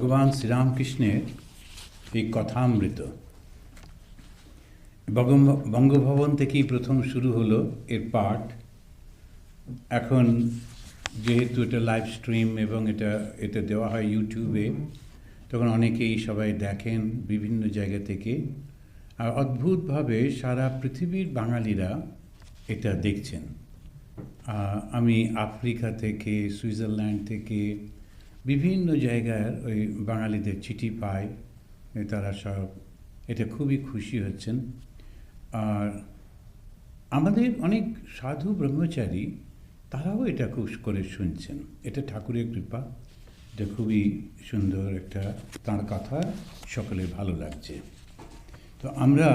ভগবান শ্রীরামকৃষ্ণের এই কথামৃত বঙ্গভবন থেকেই প্রথম শুরু হলো এর পাঠ। এখন যেহেতু এটা লাইভ স্ট্রিম এবং এটা দেওয়া হয় ইউটিউবে, তখন অনেকেই সবাই দেখেন বিভিন্ন জায়গা থেকে, আর অদ্ভুতভাবে সারা পৃথিবীর বাঙালিরা এটা দেখছেন। আমি আফ্রিকা থেকে, সুইজারল্যান্ড থেকে, বিভিন্ন জায়গার ওই বাঙালিদের চিঠি পাই, তারা সব এটা খুবই খুশি হচ্ছেন। আর আমাদের অনেক সাধু ব্রহ্মচারী তারাও এটা খুব করে শুনছেন। এটা ঠাকুরের কৃপা, এটা খুবই সুন্দর একটা তাঁর কথা, সকলের ভালো লাগছে। তো আমরা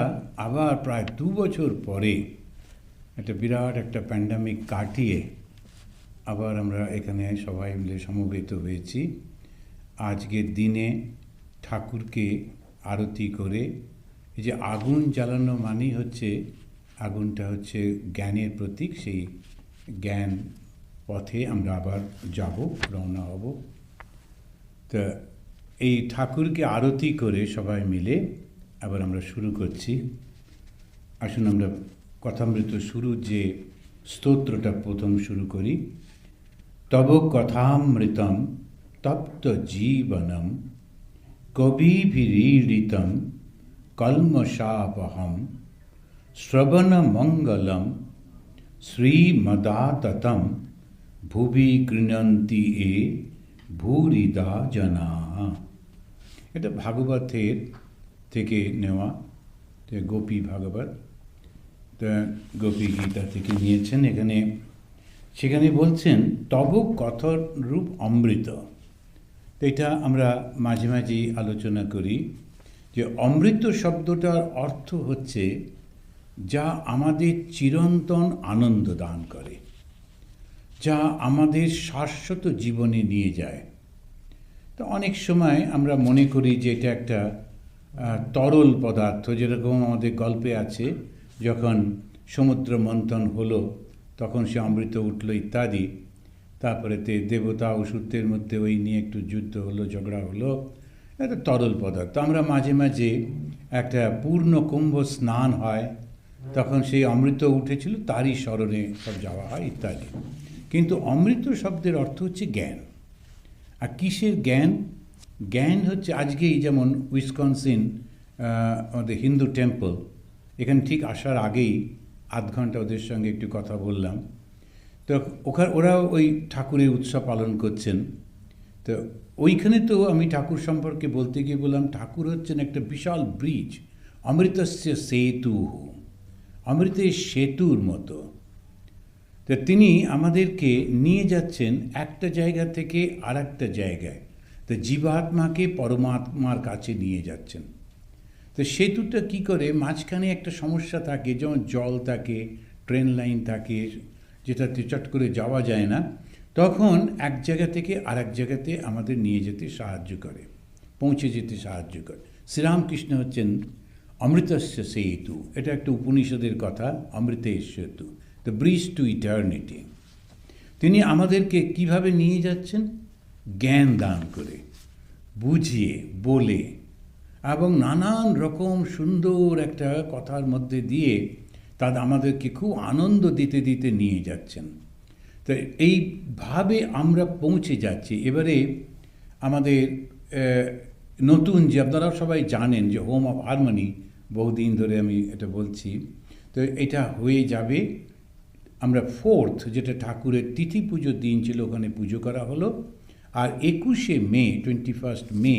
আবার প্রায় 2 বছর পরে একটা বিরাট একটা প্যান্ডামিক কাটিয়ে আবার আমরা এখানে সবাই মিলে সমবেত হয়েছি। আজকের দিনে ঠাকুরকে আরতি করে, এই যে আগুন জ্বালানো মানেই হচ্ছে, আগুনটা হচ্ছে জ্ঞানের প্রতীক, সেই জ্ঞান পথে আমরা আবার যাব, রওনা হব। তো এই ঠাকুরকে আরতি করে সবাই মিলে আবার আমরা শুরু করছি। আসুন আমরা কথামৃত শুরু যে স্তোত্রটা প্রথম শুরু করি। তব কথামৃতম তপ্ত জীবনম কবিভিরীড়িতম কল্মষাপহম শ্রবণমঙ্গলম শ্রীমদাততম ভুবি গৃণন্তি এ ভূরিদা জনা। এটা ভাগবতের থেকে নেওয়া, গোপী ভাগবত, গোপী গীতা থেকে নিয়েছেন। সেখানে বলছেন তব কথর রূপ অমৃত। তো এটা আমরা মাঝে মাঝেই আলোচনা করি যে অমৃত শব্দটার অর্থ হচ্ছে যা আমাদের চিরন্তন আনন্দ দান করে, যা আমাদের শাশ্বত জীবনে নিয়ে যায়। তো অনেক সময় আমরা মনে করি যে এটা একটা তরল পদার্থ, যেরকম আমাদের গল্পে আছে, যখন সমুদ্র মন্থন হলো তখন সে অমৃত উঠল ইত্যাদি। তারপরে দেবতা অসুরদের মধ্যে ওই নিয়ে একটু যুদ্ধ হলো, ঝগড়া হলো, এটা তরল পদার্থ। আমরা মাঝে মাঝে একটা পূর্ণ কুম্ভ স্নান হয়, তখন সেই অমৃত উঠেছিল তারই স্মরণে সব যাওয়া হয় ইত্যাদি। কিন্তু অমৃত শব্দের অর্থ হচ্ছে জ্ঞান। আর কিসের জ্ঞান? জ্ঞান হচ্ছে আজকেই যেমন উইসকনসিন আমাদের হিন্দু টেম্পল, এখানে ঠিক আসার আগেই আধ ঘন্টা ওদের সঙ্গে একটু কথা বললাম। তো ওরা ওই ঠাকুরের উৎসব পালন করছেন। তো ওইখানে তো আমি ঠাকুর সম্পর্কে বলতে গিয়ে বললাম, ঠাকুর হচ্ছেন একটা বিশাল ব্রিজ, অমৃতস্য সেতু, অমৃতের সেতুর মতো। তো তিনি আমাদেরকে নিয়ে যাচ্ছেন একটা জায়গা থেকে আর একটা জায়গায়, তো জীবাত্মাকে পরমাত্মার কাছে নিয়ে যাচ্ছেন। তো সেতুটা কি করে, মাঝখানে একটা সমস্যা থাকে, যেমন জল থাকে, ট্রেন লাইন থাকে, যেটাতে চট করে যাওয়া যায় না, তখন এক জায়গা থেকে আর এক জায়গাতে আমাদের নিয়ে যেতে সাহায্য করে, পৌঁছে যেতে সাহায্য করে। শ্রীরামকৃষ্ণ হচ্ছেন অমৃতস্য সেতু, এটা একটা উপনিষদের কথা, অমৃতের সেতু, দ্য ব্রিজ টু ইটার্নিটি। তিনি আমাদেরকে কিভাবে নিয়ে যাচ্ছেন? জ্ঞান দান করে, বুঝিয়ে, বলে, এবং নানান রকম সুন্দর একটা কথার মধ্যে দিয়ে তাদের আমাদেরকে খুব আনন্দ দিতে দিতে নিয়ে যাচ্ছেন। তো এইভাবে আমরা পৌঁছে যাচ্ছি। এবারে আমাদের নতুন যে, আপনারা সবাই জানেন যে হোম অফ হারমোনি, বহুদিন ধরে আমি এটা বলছি, তো এটা হয়ে যাবে। আমরা 4th, যেটা ঠাকুরের তিথি পুজোর দিন ছিল, ওখানে পুজো করা হলো। আর 21শে মে, 21 মে,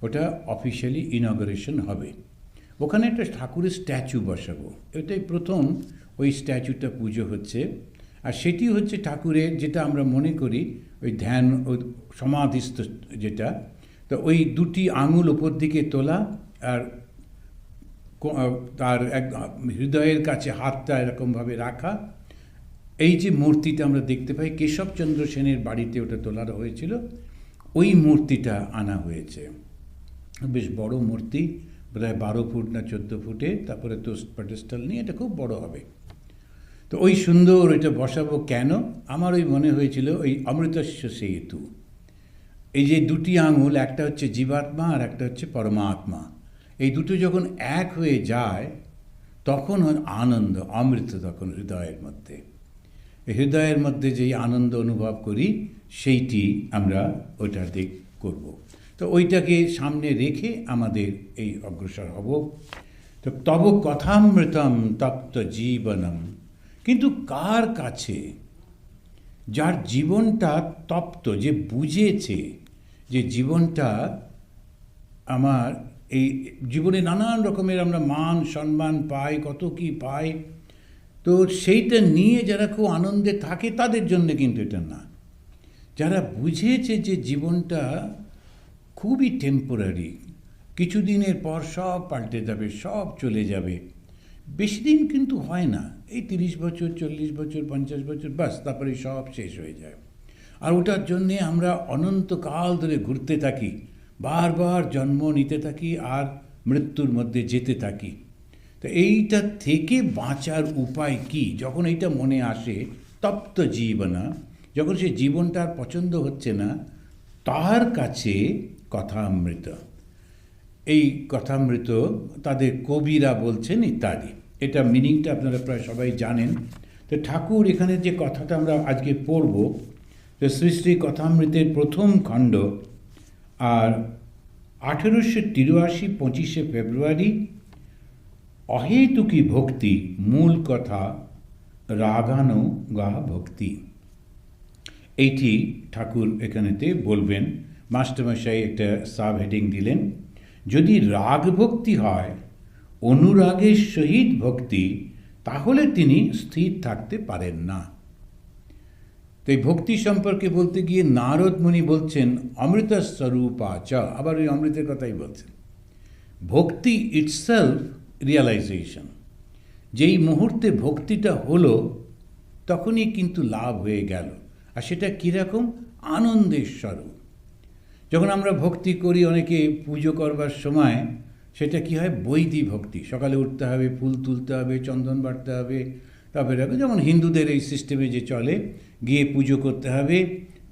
ওটা অফিসিয়ালি ইনগরেশন হবে। ওখানে একটা ঠাকুরের স্ট্যাচু বসাবো, এটাই প্রথম ওই স্ট্যাচুটা পুজো হচ্ছে। আর সেটি হচ্ছে ঠাকুরের, যেটা আমরা মনে করি ওই ধ্যান, ওই সমাধিস্থ যেটা, তো ওই 2টি আঙুল ওপর দিকে তোলা, আর তার এক হৃদয়ের কাছে হাতটা এরকমভাবে রাখা। এই যে মূর্তিটা আমরা দেখতে পাই, কেশবচন্দ্র সেনের বাড়িতে ওটা তোলা হয়েছিল, ওই মূর্তিটা আনা হয়েছে। বেশ বড় মূর্তি, প্রায় 12 ফুট না 14 ফুটে, তারপরে তো পেডেস্টাল নিয়ে, এটা খুব বড় হবে। তো ওই সুন্দর ওইটা বসাবো কেন? আমার ওই মনে হয়েছিল ওই অমৃতস্য সেতু, এই যে দুটি আঙুল, একটা হচ্ছে জীবাত্মা আর একটা হচ্ছে পরমাত্মা, এই দুটো যখন এক হয়ে যায় তখন হয় আনন্দ, অমৃত তখন হৃদয়ের মধ্যে। হৃদয়ের মধ্যে যেই আনন্দ অনুভব করি সেইটি আমরা ওইটার দিক করব। তো ওইটাকে সামনে রেখে আমাদের এই অগ্রসর হব। তো তব কথামৃতম তপ্ত জীবনম, কিন্তু কার কাছে? যার জীবনটা তপ্ত, যে বুঝেছে যে জীবনটা আমার, এই জীবনে নানান রকমের আমরা মান সম্মান পাই, কত কি পাই, তো সেইটা নিয়ে যারা খুব আনন্দে থাকে তাদের জন্য কিন্তু এটা না। যারা বুঝেছে যে জীবনটা খুবই টেম্পোরারি, কিছুদিনের পর সব পাল্টে যাবে, সব চলে যাবে, বেশি দিন কিন্তু হয় না, এই 30 বছর 40 বছর 50 বছর, বাস তারপরে সব শেষ হয়ে যায়। আর ওটার জন্যে আমরা অনন্তকাল ধরে ঘুরতে থাকি, বারবার জন্ম নিতে থাকি আর মৃত্যুর মধ্যে যেতে থাকি। তো এইটা থেকে বাঁচার উপায় কি? যখন এইটা মনে আসে, তপ্ত জীবনা, যখন সে জীবনটা আর পছন্দ হচ্ছে না, তার কাছে কথামৃত, এই কথামৃত তাদের কবিরা বলছেন ইত্যাদি। এটা মিনিংটা আপনারা প্রায় সবাই জানেন। তো ঠাকুর এখানে যে কথাটা আমরা আজকে পড়ব, তো শ্রী শ্রী কথামৃতের প্রথম খণ্ড, আর 1883 25শে ফেব্রুয়ারি, অহেতুকি ভক্তি মূল কথা রাগানো গা ভক্তি, এইটি ঠাকুর এখানেতে বলবেন। মাস্টারমশাই একটা সাব হেডিং দিলেন, যদি রাগ ভক্তি হয়, অনুরাগের সহিত ভক্তি, তাহলে তিনি স্থির থাকতে পারেন না। তো এই ভক্তি সম্পর্কে বলতে গিয়ে নারদ মুনি বলছেন অমৃত স্বরূপা চ, আবার ওই অমৃতের কথাই বলছেন। ভক্তি ইটসেলফ রিয়ালাইজেশন, যেই মুহূর্তে ভক্তিটা হলো তখনই কিন্তু লাভ হয়ে গেল। আর সেটা কীরকম? আনন্দের স্বরূপ। যখন আমরা ভক্তি করি, অনেকে পুজো করবার সময় সেটা কি হয়, বৈদি ভক্তি, সকালে উঠতে হবে, ফুল তুলতে হবে, চন্দন বাটতে হবে, তারপরে যেমন হিন্দুদের এই সিস্টেমে যে চলে, গিয়ে পুজো করতে হবে,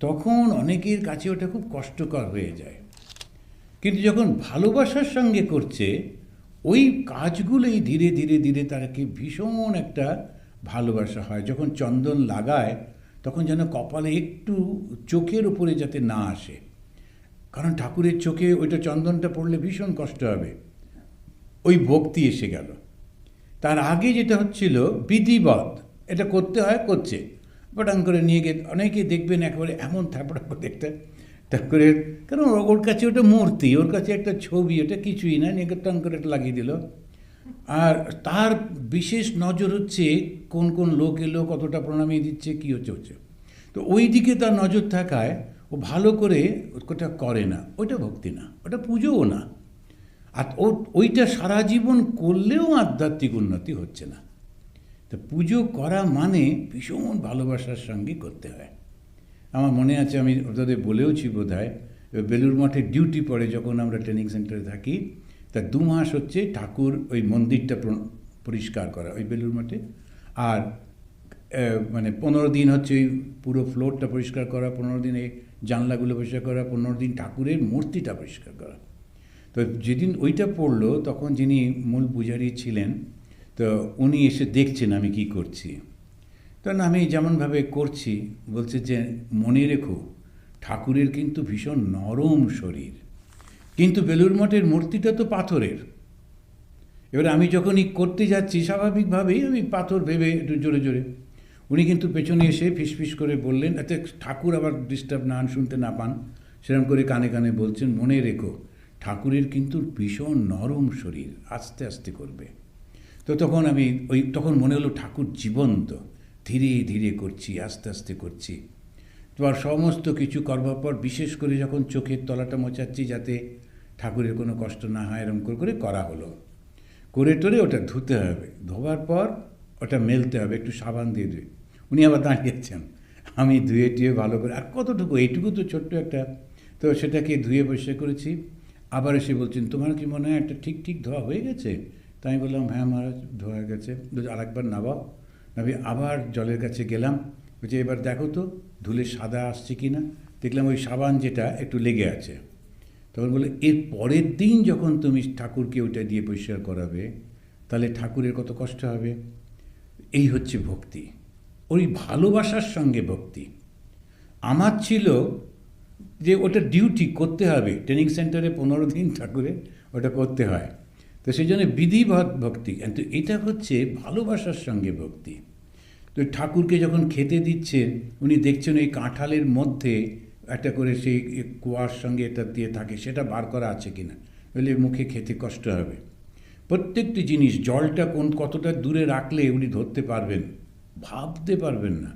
তখন অনেকের কাছে ওটা খুব কষ্টকর হয়ে যায়। কিন্তু যখন ভালোবাসার সঙ্গে করছে, ওই কাজগুলোই ধীরে ধীরে ধীরে তাকে ভীষণ একটা ভালোবাসা হয়। যখন চন্দন লাগায় তখন যেন কপালে একটু চোখের উপরে যাতে না আসে, কারণ ঠাকুরের চোখে ওইটা চন্দনটা পড়লে ভীষণ কষ্ট হবে। ওই ভক্তি এসে গেল। তার আগে যেটা হচ্ছিল বিধিবদ্ধ, এটা করতে হয়, করছে, পটাং করে নিয়ে গিয়ে অনেকে দেখবেন একেবারে এমন থাপড়া করে একটা ঠাকুরের, কারণ ওর কাছে ওটা মূর্তি, ওর কাছে একটা ছবি, ওটা কিছুই না, নিয়ে টাং করে এটা লাগিয়ে দিল। আর তার বিশেষ নজর হচ্ছে কোন কোন লোক এলো, কতটা প্রণামী দিচ্ছে, কী হচ্ছে। তো ওই দিকে তার নজর থাকায় ও ভালো করে ওটা করে না, ওটা ভক্তি না, ওটা পুজোও না। আর ওইটা সারা জীবন করলেও আধ্যাত্মিক উন্নতি হচ্ছে না। তো পুজো করা মানে ভীষণ ভালোবাসার সঙ্গে করতে হয়। আমার মনে আছে, আমি ওদের বলেওছি বোধ হয়, বেলুড় মঠে ডিউটি পড়ে যখন আমরা ট্রেনিং সেন্টারে থাকি, তা 2 মাস হচ্ছে ঠাকুর ওই মন্দিরটা পরিষ্কার করা ওই বেলুড় মঠে, আর মানে 15 দিন হচ্ছে ওই পুরো ফ্লোরটা পরিষ্কার করা, 15 দিন এই জানলাগুলো পরিষ্কার করা, 15 দিন ঠাকুরের মূর্তিটা পরিষ্কার করা। তো যেদিন ওইটা পড়লো, তখন যিনি মূল পূজারী ছিলেন, তো উনি এসে দেখছেন আমি কি করছি। তখন আমি যেমনভাবে করছি, বলছে যে মনে রেখো ঠাকুরের কিন্তু ভীষণ নরম শরীর, কিন্তু বেলুড় মঠের মূর্তিটা তো পাথরের। এবার আমি যখনই করতে যাচ্ছি, স্বাভাবিকভাবেই আমি পাথর ভেবে একটু জোরে জোরে, উনি কিন্তু পেছনে এসে ফিসফিস করে বললেন, এতে ঠাকুর আবার ডিস্টার্ব না শুনতে না পান, সেরকম করে কানে কানে বলছেন, মনে রেখো ঠাকুরের কিন্তু ভীষণ নরম শরীর, আস্তে আস্তে করবে। তো তখন আমি তখন মনে হলো ঠাকুর জীবন্ত, ধীরে ধীরে করছি, আস্তে আস্তে করছি। তোমার সমস্ত কিছু করবার পর, বিশেষ করে যখন চোখের তলাটা মোচাচ্ছি যাতে ঠাকুরের কোনো কষ্ট না হয়, এরকম করে করা হলো। করে টোরে ওটা ধুতে হবে, ধোবার পর ওটা মেলতে হবে, একটু সাবান দিয়ে ধুয়ে। উনি আবার দাঁড়িয়েছেন, আমি ধুয়ে টুয়ে ভালো করে, আর কতটুকু, এইটুকু তো ছোট্ট একটা, তো সেটাকে ধুয়ে পরিষ্কার করেছি। আবার এসে বলছেন, তোমার কি মনে হয় একটা ঠিক ঠিক ধোয়া হয়ে গেছে? তাই আমি বললাম, হ্যাঁ মহারাজ, ধোয়া গেছে। আরেকবার নাবাও। নাবি আবার জলের কাছে গেলাম, বলছে এবার দেখো তো ধুলে সাদা আসছে কি না। দেখলাম ওই সাবান যেটা একটু লেগে আছে। তখন বলে, এর পরের দিন যখন তুমি ঠাকুরকে ওইটা দিয়ে পরিষ্কার করাবে, তাহলে ঠাকুরের কত কষ্ট হবে। এই হচ্ছে ভক্তি, ওই ভালোবাসার সঙ্গে ভক্তি। আমার ছিল যে ওটা ডিউটি করতে হবে, ট্রেনিং সেন্টারে 15 দিন ঠাকুরে ওটা করতে হয়, তো সেই জন্য বিধিবৎ ভক্তি। কিন্তু এটা হচ্ছে ভালোবাসার সঙ্গে ভক্তি। তো ঠাকুরকে যখন খেতে দিচ্ছেন, উনি দেখছেন এই কাঁঠালের মধ্যে একটা করে সেই কুয়ার সঙ্গে এটা দিয়ে থাকে, সেটা বার করা আছে কিনা, বলে মুখে খেতে কষ্ট হবে। প্রত্যেকটি জিনিস, জলটা কতটা দূরে রাখলে উনি ধরতে পারবেন, ভাবতে পারবেন না।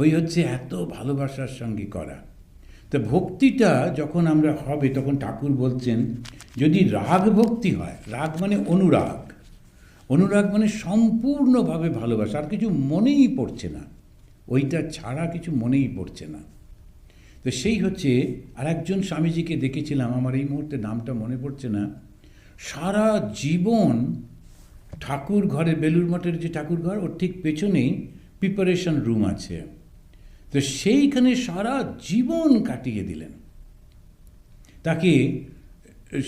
ওই হচ্ছে এত ভালোবাসার সঙ্গে করা। তো ভক্তিটা যখন আমরা হবে, তখন ঠাকুর বলছেন, যদি রাগ ভক্তি হয়, রাগ মানে অনুরাগ, অনুরাগ মানে সম্পূর্ণভাবে ভালোবাসা, আর কিছু মনেই পড়ছে না, ওইটা ছাড়া কিছু মনেই পড়ছে না। তো সেই হচ্ছে, আর একজন স্বামীজিকে দেখেছিলাম, আমার এই মুহূর্তে নামটা মনে পড়ছে না, সারা জীবন ঠাকুর ঘরে, বেলুড় মঠের যে ঠাকুর ঘর, ওর ঠিক পেছনেই প্রিপারেশন রুম আছে, তো সেইখানে সারা জীবন কাটিয়ে দিলেন। তাকে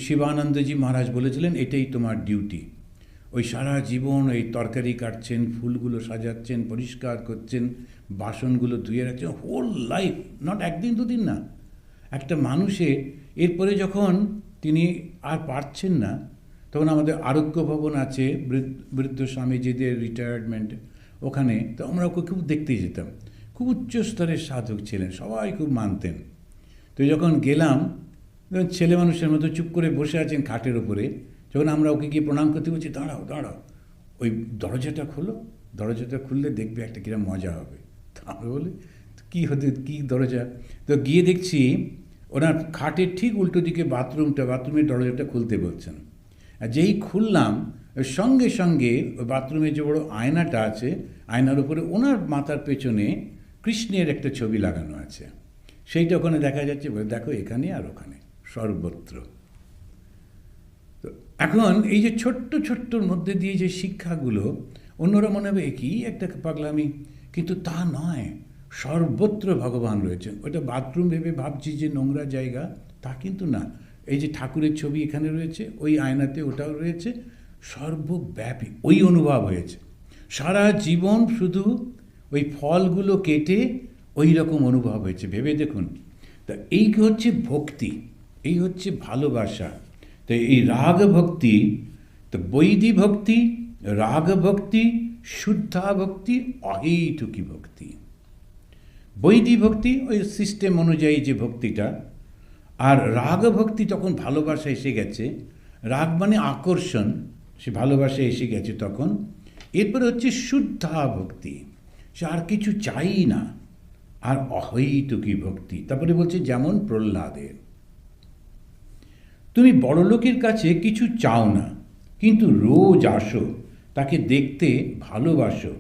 শিবানন্দজি মহারাজ বলেছিলেন, এটাই তোমার ডিউটি। ওই সারা জীবন ওই তরকারি কাটছেন, ফুলগুলো সাজাচ্ছেন, পরিষ্কার করছেন, বাসনগুলো ধুয়ে রাখছেন, হোল লাইফ, নট একদিন দুদিন না, একটা মানুষের। এরপরে যখন তিনি আর পারছেন না, তখন আমাদের আরোগ্য ভবন আছে, বৃদ্ধ স্বামীজিদের রিটায়ারমেন্ট, ওখানে তো আমরা ওকে খুব দেখতে যেতাম। খুব উচ্চ স্তরের সাধক ছিলেন, সবাই খুব মানতেন। তো যখন গেলাম, ছেলে মানুষের মতো চুপ করে বসে আছেন খাটের ওপরে, যখন আমরা ওকে গিয়ে প্রণাম করতে বলছি, দাঁড়াও দাঁড়াও, ওই দরজাটা খোলো, দরজাটা খুললে দেখবে একটা কিরম মজা হবে। তো আমরা বলি, কী হতে, কী দরজা? তো গিয়ে দেখছি ওনার খাটের ঠিক উল্টো দিকে বাথরুমের দরজাটা খুলতে বলছেন। আর যেই খুললাম, সঙ্গে সঙ্গে ওই বাথরুমে যে বড় আয়নাটা আছে, আয়নার উপরে ওনার মাথার পেছনে কৃষ্ণের একটা ছবি লাগানো আছে, সেইটা ওখানে দেখা যাচ্ছে। দেখো, এখানে আর ওখানে সর্বত্র। তো এখন এই যে ছোট্ট ছোট্টর মধ্যে দিয়ে যে শিক্ষাগুলো, অন্যরা মনে হবে কি একটা পাগলামি, কিন্তু তা নয়, সর্বত্র ভগবান রয়েছেন। ওটা বাথরুম ভেবে ভাবছি যে নোংরা জায়গা, তা কিন্তু না। এই যে ঠাকুরের ছবি এখানে রয়েছে, ওই আয়নাতে ওটাও রয়েছে, সর্বব্যাপী ওই অনুভব হয়েছে। সারা জীবন শুধু ওই ফলগুলো কেটে ওই রকম অনুভব হয়েছে, ভেবে দেখুন। তা এই হচ্ছে ভক্তি, এই হচ্ছে ভালোবাসা। তো এই রাগ ভক্তি, তো বৈধি ভক্তি, রাগ ভক্তি, শুদ্ধা ভক্তি, অহেতুকী ভক্তি। বৈধি ভক্তি ওই সিস্টেম অনুযায়ী যে ভক্তিটা, আর রাগ ভক্তি তখন ভালোবাসা এসে গেছে, রাগ মানে আকর্ষণ, সে ভালোবাসা এসে গেছে তখন। এরপরে হচ্ছে শুদ্ধা ভক্তি, সে আর কিছু চাই না, আর অহৈতুকী ভক্তি। তারপরে বলছে, যেমন প্রহ্লাদের, তুমি বড়লোকের কাছে কিছু চাও না, কিন্তু রোজ আসো, তাকে দেখতে ভালোবাসো,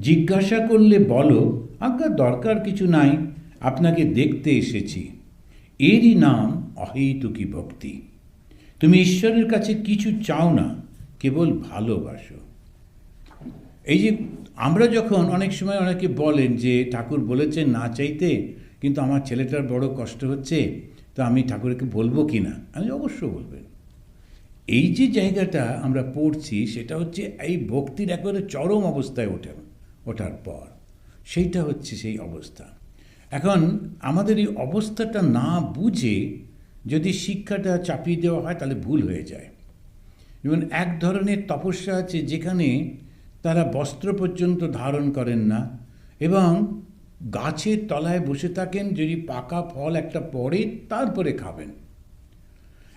জিজ্ঞাসা করলে বলো, আজ্ঞা দরকার কিছু নাই, আপনাকে দেখতে এসেছি। এরই নাম অহৈতুকী ভক্তি। তুমি ঈশ্বরের কাছে কিছু চাও না, কেবল ভালোবাসো। এই যে আমরা যখন অনেক সময় অনেকে বলেন যে ঠাকুর বলেছেন না চাইতে, কিন্তু আমার ছেলেটার বড় কষ্ট হচ্ছে, তো আমি ঠাকুরকে বলবো কি না? আমি অবশ্য বলবেন। এই যে জায়গাটা আমরা পড়ছি, সেটা হচ্ছে এই ভক্তির একেবারে চরম অবস্থায় ওঠার পর সেইটা হচ্ছে সেই অবস্থা। এখন আমাদের এই অবস্থাটা না বুঝে যদি শিক্ষাটা চাপিয়ে দেওয়া হয়, তাহলে ভুল হয়ে যায়। যেমন এক ধরনের তপস্যা আছে, যেখানে তারা বস্ত্র পর্যন্ত ধারণ করেন না এবং গাছের তলায় বসে থাকেন, যদি পাকা ফল একটা পড়ে তারপরে খাবেন।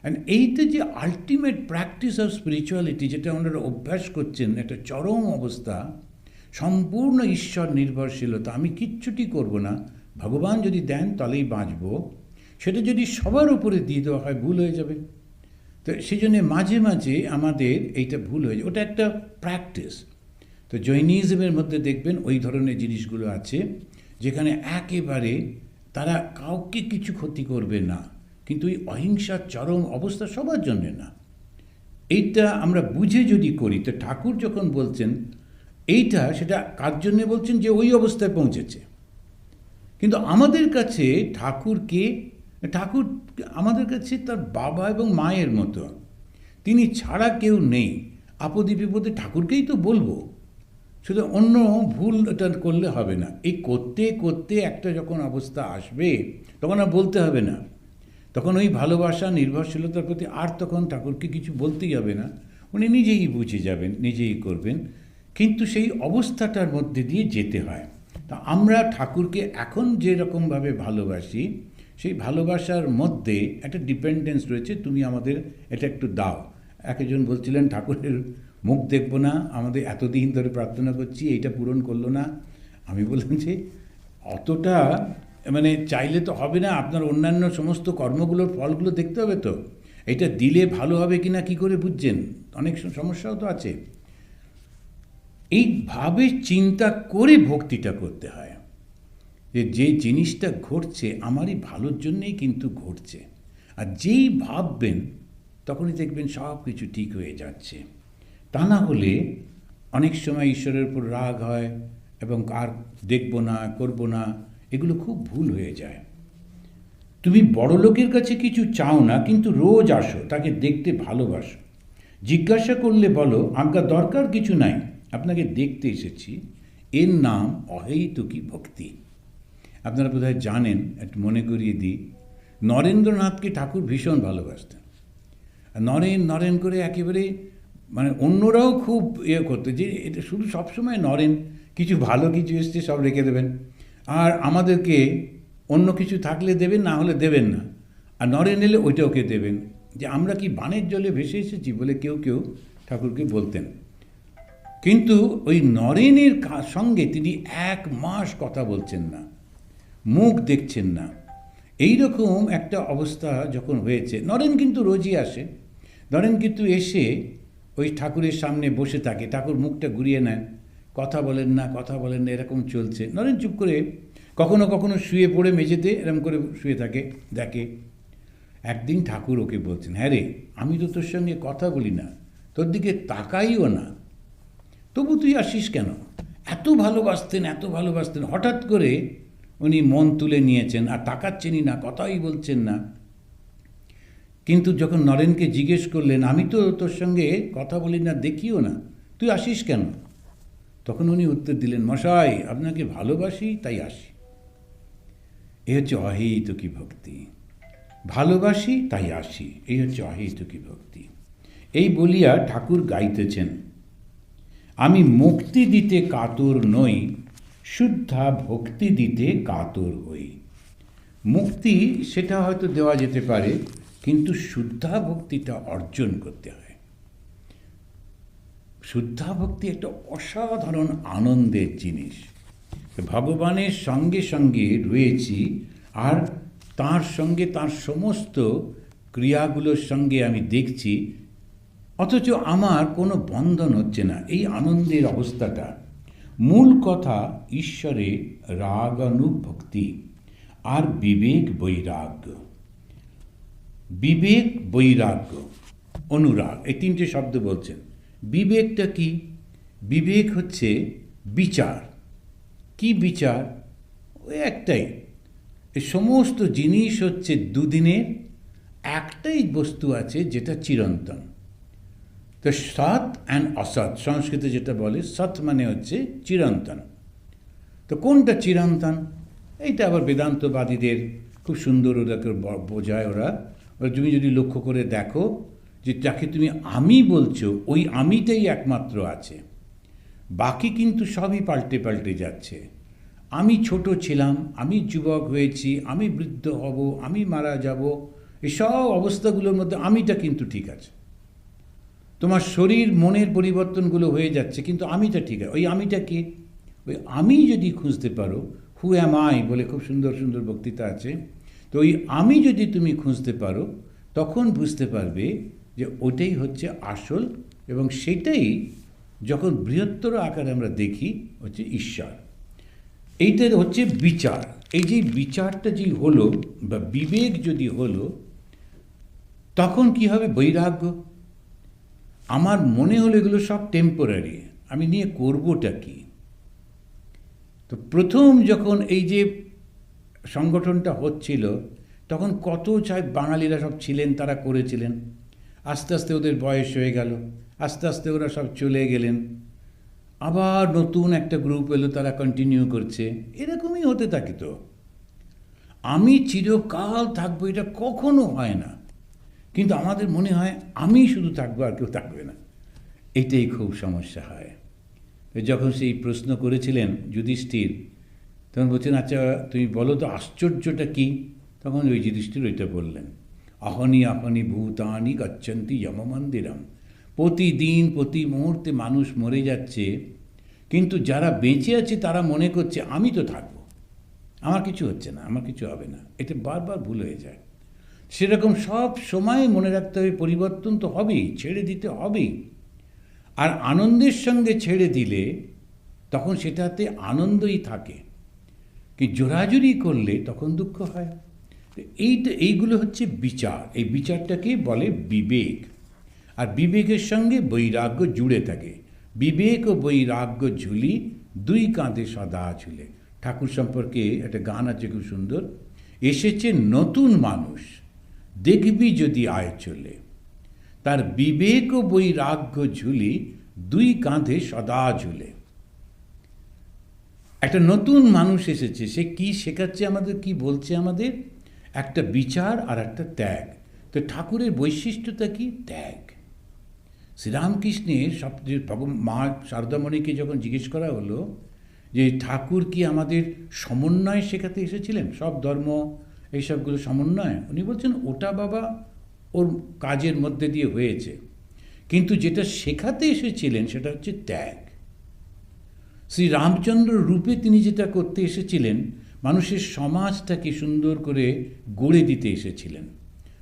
অ্যান্ড এইটা যে আলটিমেট প্র্যাকটিস অফ স্পিরিচুয়ালিটি, যেটা ওনারা অভ্যাস করছেন, একটা চরম অবস্থা, সম্পূর্ণ ঈশ্বর নির্ভরশীলতা। আমি কিচ্ছুটি করব না, ভগবান যদি দেন তাহলেই বাঁচব, সেটা যদি সবার উপরে দিয়ে দেওয়া হয়, ভুল হয়ে যাবে। তো সেই জন্যে মাঝে মাঝে আমাদের এইটা ভুল হয়ে যায়, ওটা একটা প্র্যাকটিস। তো জৈনিজমের মধ্যে দেখবেন ওই ধরনের জিনিসগুলো আছে, যেখানে একেবারে তারা কাউকে কিছু ক্ষতি করবে না, কিন্তু ওই অহিংসার চরম অবস্থা সবার জন্যে না। এইটা আমরা বুঝে যদি করি, তো ঠাকুর যখন বলছেন এইটা, সেটা কার জন্যে বলছেন? যে ওই অবস্থায় পৌঁছেছে। কিন্তু আমাদের কাছে ঠাকুরকে, ঠাকুর আমাদের কাছে তার বাবা এবং মায়ের মতো, তিনি ছাড়া কেউ নেই। আপদে বিপদে ঠাকুরকেই তো বলবো, শুধু অন্য ভুল এটা করলে হবে না। এই করতে করতে একটা যখন অবস্থা আসবে তখন আর বলতে হবে না, তখন ওই ভালোবাসা নির্ভরশীলতার প্রতি আর তখন ঠাকুরকে কিছু বলতেই হবে না, উনি নিজেই বুঝে যাবেন, নিজেই করবেন। কিন্তু সেই অবস্থাটার মধ্যে দিয়ে যেতে হয়। তা আমরা ঠাকুরকে এখন যেরকমভাবে ভালোবাসি, সেই ভালোবাসার মধ্যে একটা ডিপেন্ডেন্স রয়েছে, তুমি আমাদের এটা একটু দাও। একজন বলছিলেন ঠাকুরের মুখ দেখব না, আমাদের এতদিন ধরে প্রার্থনা করছি, এইটা পূরণ করলো না। আমি বললাম যে অতটা মানে চাইলে তো হবে না, আপনার অন্যান্য সমস্ত কর্মগুলোর ফলগুলো দেখতে হবে তো, এটা দিলে ভালো হবে কি না কী করে বুঝছেন, অনেক সমস্যাও তো আছে। এইভাবে চিন্তা করে ভক্তিটা করতে হয়, যে যে জিনিসটা ঘটছে আমারই ভালোর জন্যেই কিন্তু ঘটছে। আর যেই ভাববেন তখনই দেখবেন সব কিছু ঠিক হয়ে যাচ্ছে। তা না হলে অনেক সময় ঈশ্বরের উপর রাগ হয় এবং আর দেখব না, করব না, এগুলো খুব ভুল হয়ে যায়। তুমি বড় লোকের কাছে কিছু চাও না, কিন্তু রোজ আসো, তাকে দেখতে ভালোবাসো, জিজ্ঞাসা করলে বলো আজ্ঞা দরকার কিছু নাই, আপনাকে দেখতে এসেছি, এর নাম অহেতুকী ভক্তি। আপনারা বোধহয় জানেন, একটু মনে করিয়ে দিই, নরেন্দ্রনাথকে ঠাকুর ভীষণ ভালোবাসতেন। নরেন নরেন করে একেবারে মানে অন্যরাও খুব করতো যে এটা শুধু সবসময় নরেন, কিছু ভালো কিছু এসছে সব রেখে দেবেন, আর আমাদেরকে অন্য কিছু থাকলে দেবেন, না হলে দেবেন না, আর নরেন এলে ওইটা ওকে দেবেন, যে আমরা কি বানের জলে ভেসে এসেছি বলে কেউ কেউ ঠাকুরকে বলতেন। কিন্তু ওই নরেনের সঙ্গে তিনি 1 মাস কথা বলছেন না, মুখ দেখছেন না। এই রকম একটা অবস্থা যখন হয়েছে, নরেন কিন্তু রোজই আসে, নরেন কিন্তু এসে ওই ঠাকুরের সামনে বসে থাকে, ঠাকুর মুখটা ঘুরিয়ে নেন, কথা বলেন না, কথা বলেন না, এরকম চলছে। নরেন চুপ করে কখনো কখনো শুয়ে পড়ে মেঝেতে এরকম করে শুয়ে থাকে, দেখে। একদিন ঠাকুর ওকে বলছেন, হ্যাঁ রে, আমি তো তোর সঙ্গে কথা বলি না, তোর দিকে তাকাইও না, তবু তুই আসিস কেন? এত ভালোবাসতেন, এত ভালোবাসতেন, হঠাৎ করে উনি মন তুলে নিয়েছেন, আর তাকাচ্ছেনই না, কথাই বলছেন না। কিন্তু যখন নরেনকে জিজ্ঞেস করলেন, আমি তো তোর সঙ্গে কথা বলি না, দেখিও না, তুই আসিস কেন? তখন উনি উত্তর দিলেন, মশাই আপনাকে ভালোবাসি তাই আসি। এই হচ্ছে অহেতুকী ভক্তি, ভালোবাসি তাই আসি, এই হচ্ছে অহেতুকী ভক্তি। এই বলিয়া ঠাকুর গাইতেছেন, আমি মুক্তি দিতে কাতর নই, শুদ্ধা ভক্তি দিতে কাতর হই। মুক্তি সেটা হয়তো দেওয়া যেতে পারে, কিন্তু শুদ্ধা ভক্তিটা অর্জন করতে হয়। শুদ্ধা ভক্তি একটা অসাধারণ আনন্দের জিনিস। ভগবানের সঙ্গে সঙ্গে রয়েছি, আর তার সঙ্গে তার সমস্ত ক্রিয়াগুলোর সঙ্গে আমি দেখছি, অথচ আমার কোনো বন্ধন হচ্ছে না। এই আনন্দের অবস্থাটা, মূল কথা ঈশ্বরে রাগানুভক্তি আর বিবেক বৈরাগ্য। বিবেক বৈরাগ্য অনুরাগ, এই 3টে শব্দ বলছেন। বিবেকটা কি? বিবেক হচ্ছে বিচার। কি বিচার? ওই একটাই, এই সমস্ত জিনিস হচ্ছে দুদিনের, একটাই বস্তু আছে যেটা চিরন্তন। তো সৎ অ্যান্ড অসৎ, সংস্কৃতে যেটা বলে, সৎ মানে হচ্ছে চিরন্তন। তো কোনটা চিরন্তন? এইটা আবার বেদান্তবাদীদের খুব সুন্দর ওদেরকে বোঝায়। ওরা তুমি যদি লক্ষ্য করে দেখো, যে যাকে তুমি আমি বলছো, ওই আমিটাই একমাত্র আছে, বাকি কিন্তু সবই পাল্টে পাল্টে যাচ্ছে। আমি ছোট ছিলাম, আমি যুবক হয়েছি, আমি বৃদ্ধ হব, আমি মারা যাব, এসব অবস্থাগুলোর মধ্যে আমিটা কিন্তু ঠিক আছে। তোমার শরীর মনের পরিবর্তনগুলো হয়ে যাচ্ছে, কিন্তু আমিটা ঠিক আছে। ওই আমিটা কি? ওই আমি যদি খুঁজতে পারো, হু অ্যাম আই বলে খুব সুন্দর সুন্দর বক্তৃতা আছে, তো ওই আমি যদি তুমি খুঁজতে পারো, তখন বুঝতে পারবে যে ওটাই হচ্ছে আসল, এবং সেটাই যখন বৃহত্তর আকারে আমরা দেখি হচ্ছে ঈশ্বর। এইটা হচ্ছে বিচার। এই যে বিচারটা যে হলো, বা বিবেক যদি হলো, তখন কি হবে? বৈরাগ্য। আমার মনে হলো এগুলো সব টেম্পোরারি, আমি নিয়ে করবোটা কি? তো প্রথম যখন এই যে সংগঠনটা হচ্ছিল, তখন কত বাঙালিরা সব ছিলেন, তারা করেছিলেন। আস্তে আস্তে ওদের বয়স হয়ে গেল, আস্তে আস্তে ওরা সব চলে গেলেন, আবার নতুন একটা গ্রুপ এলো, তারা কন্টিনিউ করছে। এরকমই হতে থাকে। তো আমি চিরকাল থাকবো এটা কখনো হয় না, কিন্তু আমাদের মনে হয় আমি শুধু থাকবো আর কেউ থাকবে না। এটাই খুব সমস্যা হয়। যখন সেই প্রশ্ন করেছিলেন যুধিষ্ঠির, তখন বলছেন, আচ্ছা তুমি বলো তো আশ্চর্যটা কি? তখন ওই যুধিষ্ঠির ওইটা বললেন, অহনি অহনি ভূতানি গচ্ছন্তি যমমন্দিরম। প্রতিদিন প্রতি মুহূর্তে মানুষ মরে যাচ্ছে, কিন্তু যারা বেঁচে আছে তারা মনে করছে আমি তো থাকবো, আমার কিছু হচ্ছে না, আমার কিছু হবে না। এটা বারবার ভুল হয়ে যায়। সেরকম সব সময় মনে রাখতে হবে পরিবর্তন তো হবেই, ছেড়ে দিতে হবেই। আর আনন্দের সঙ্গে ছেড়ে দিলে তখন সেটাতে আনন্দই থাকে, কি জোরাজুরি করলে তখন দুঃখ হয়। এইগুলো হচ্ছে বিচার। এই বিচারটাকে বলে বিবেক, আর বিবেকের সঙ্গে বৈরাগ্য জুড়ে থাকে। বিবেক ও বৈরাগ্য ঝুলি দুই কাঁধে সদা ঝুলে। ঠাকুর সম্পর্কে একটা গান আছে খুব সুন্দর, এসেছে নতুন মানুষ দেখবি যদি আয় চলে, তার বিবেক ও বৈরাগ্য ঝুলি দুই কাঁধে সদা ঝুলে। একটা নতুন মানুষ এসেছে, সে কি শেখাচ্ছে আমাদের, কি বলছে আমাদের? একটা বিচার আর একটা ত্যাগ। তো ঠাকুরের বৈশিষ্ট্যটা কি? ত্যাগ। শ্রীরামকৃষ্ণের সবচেয়ে মা শারদামণিকে যখন জিজ্ঞেস করা হলো যে ঠাকুর কি আমাদের সমন্বয় শেখাতে এসেছিলেন, সব ধর্ম এইসবগুলো সমন্বয়, উনি বলছেন ওটা বাবা ওর কাজের মধ্যে দিয়ে হয়েছে, কিন্তু যেটা শেখাতে এসেছিলেন সেটা হচ্ছে ত্যাগ। শ্রী রামচন্দ্র রূপে তিনি যেটা করতে এসেছিলেন, মানুষের সমাজটাকে সুন্দর করে গড়ে দিতে এসেছিলেন।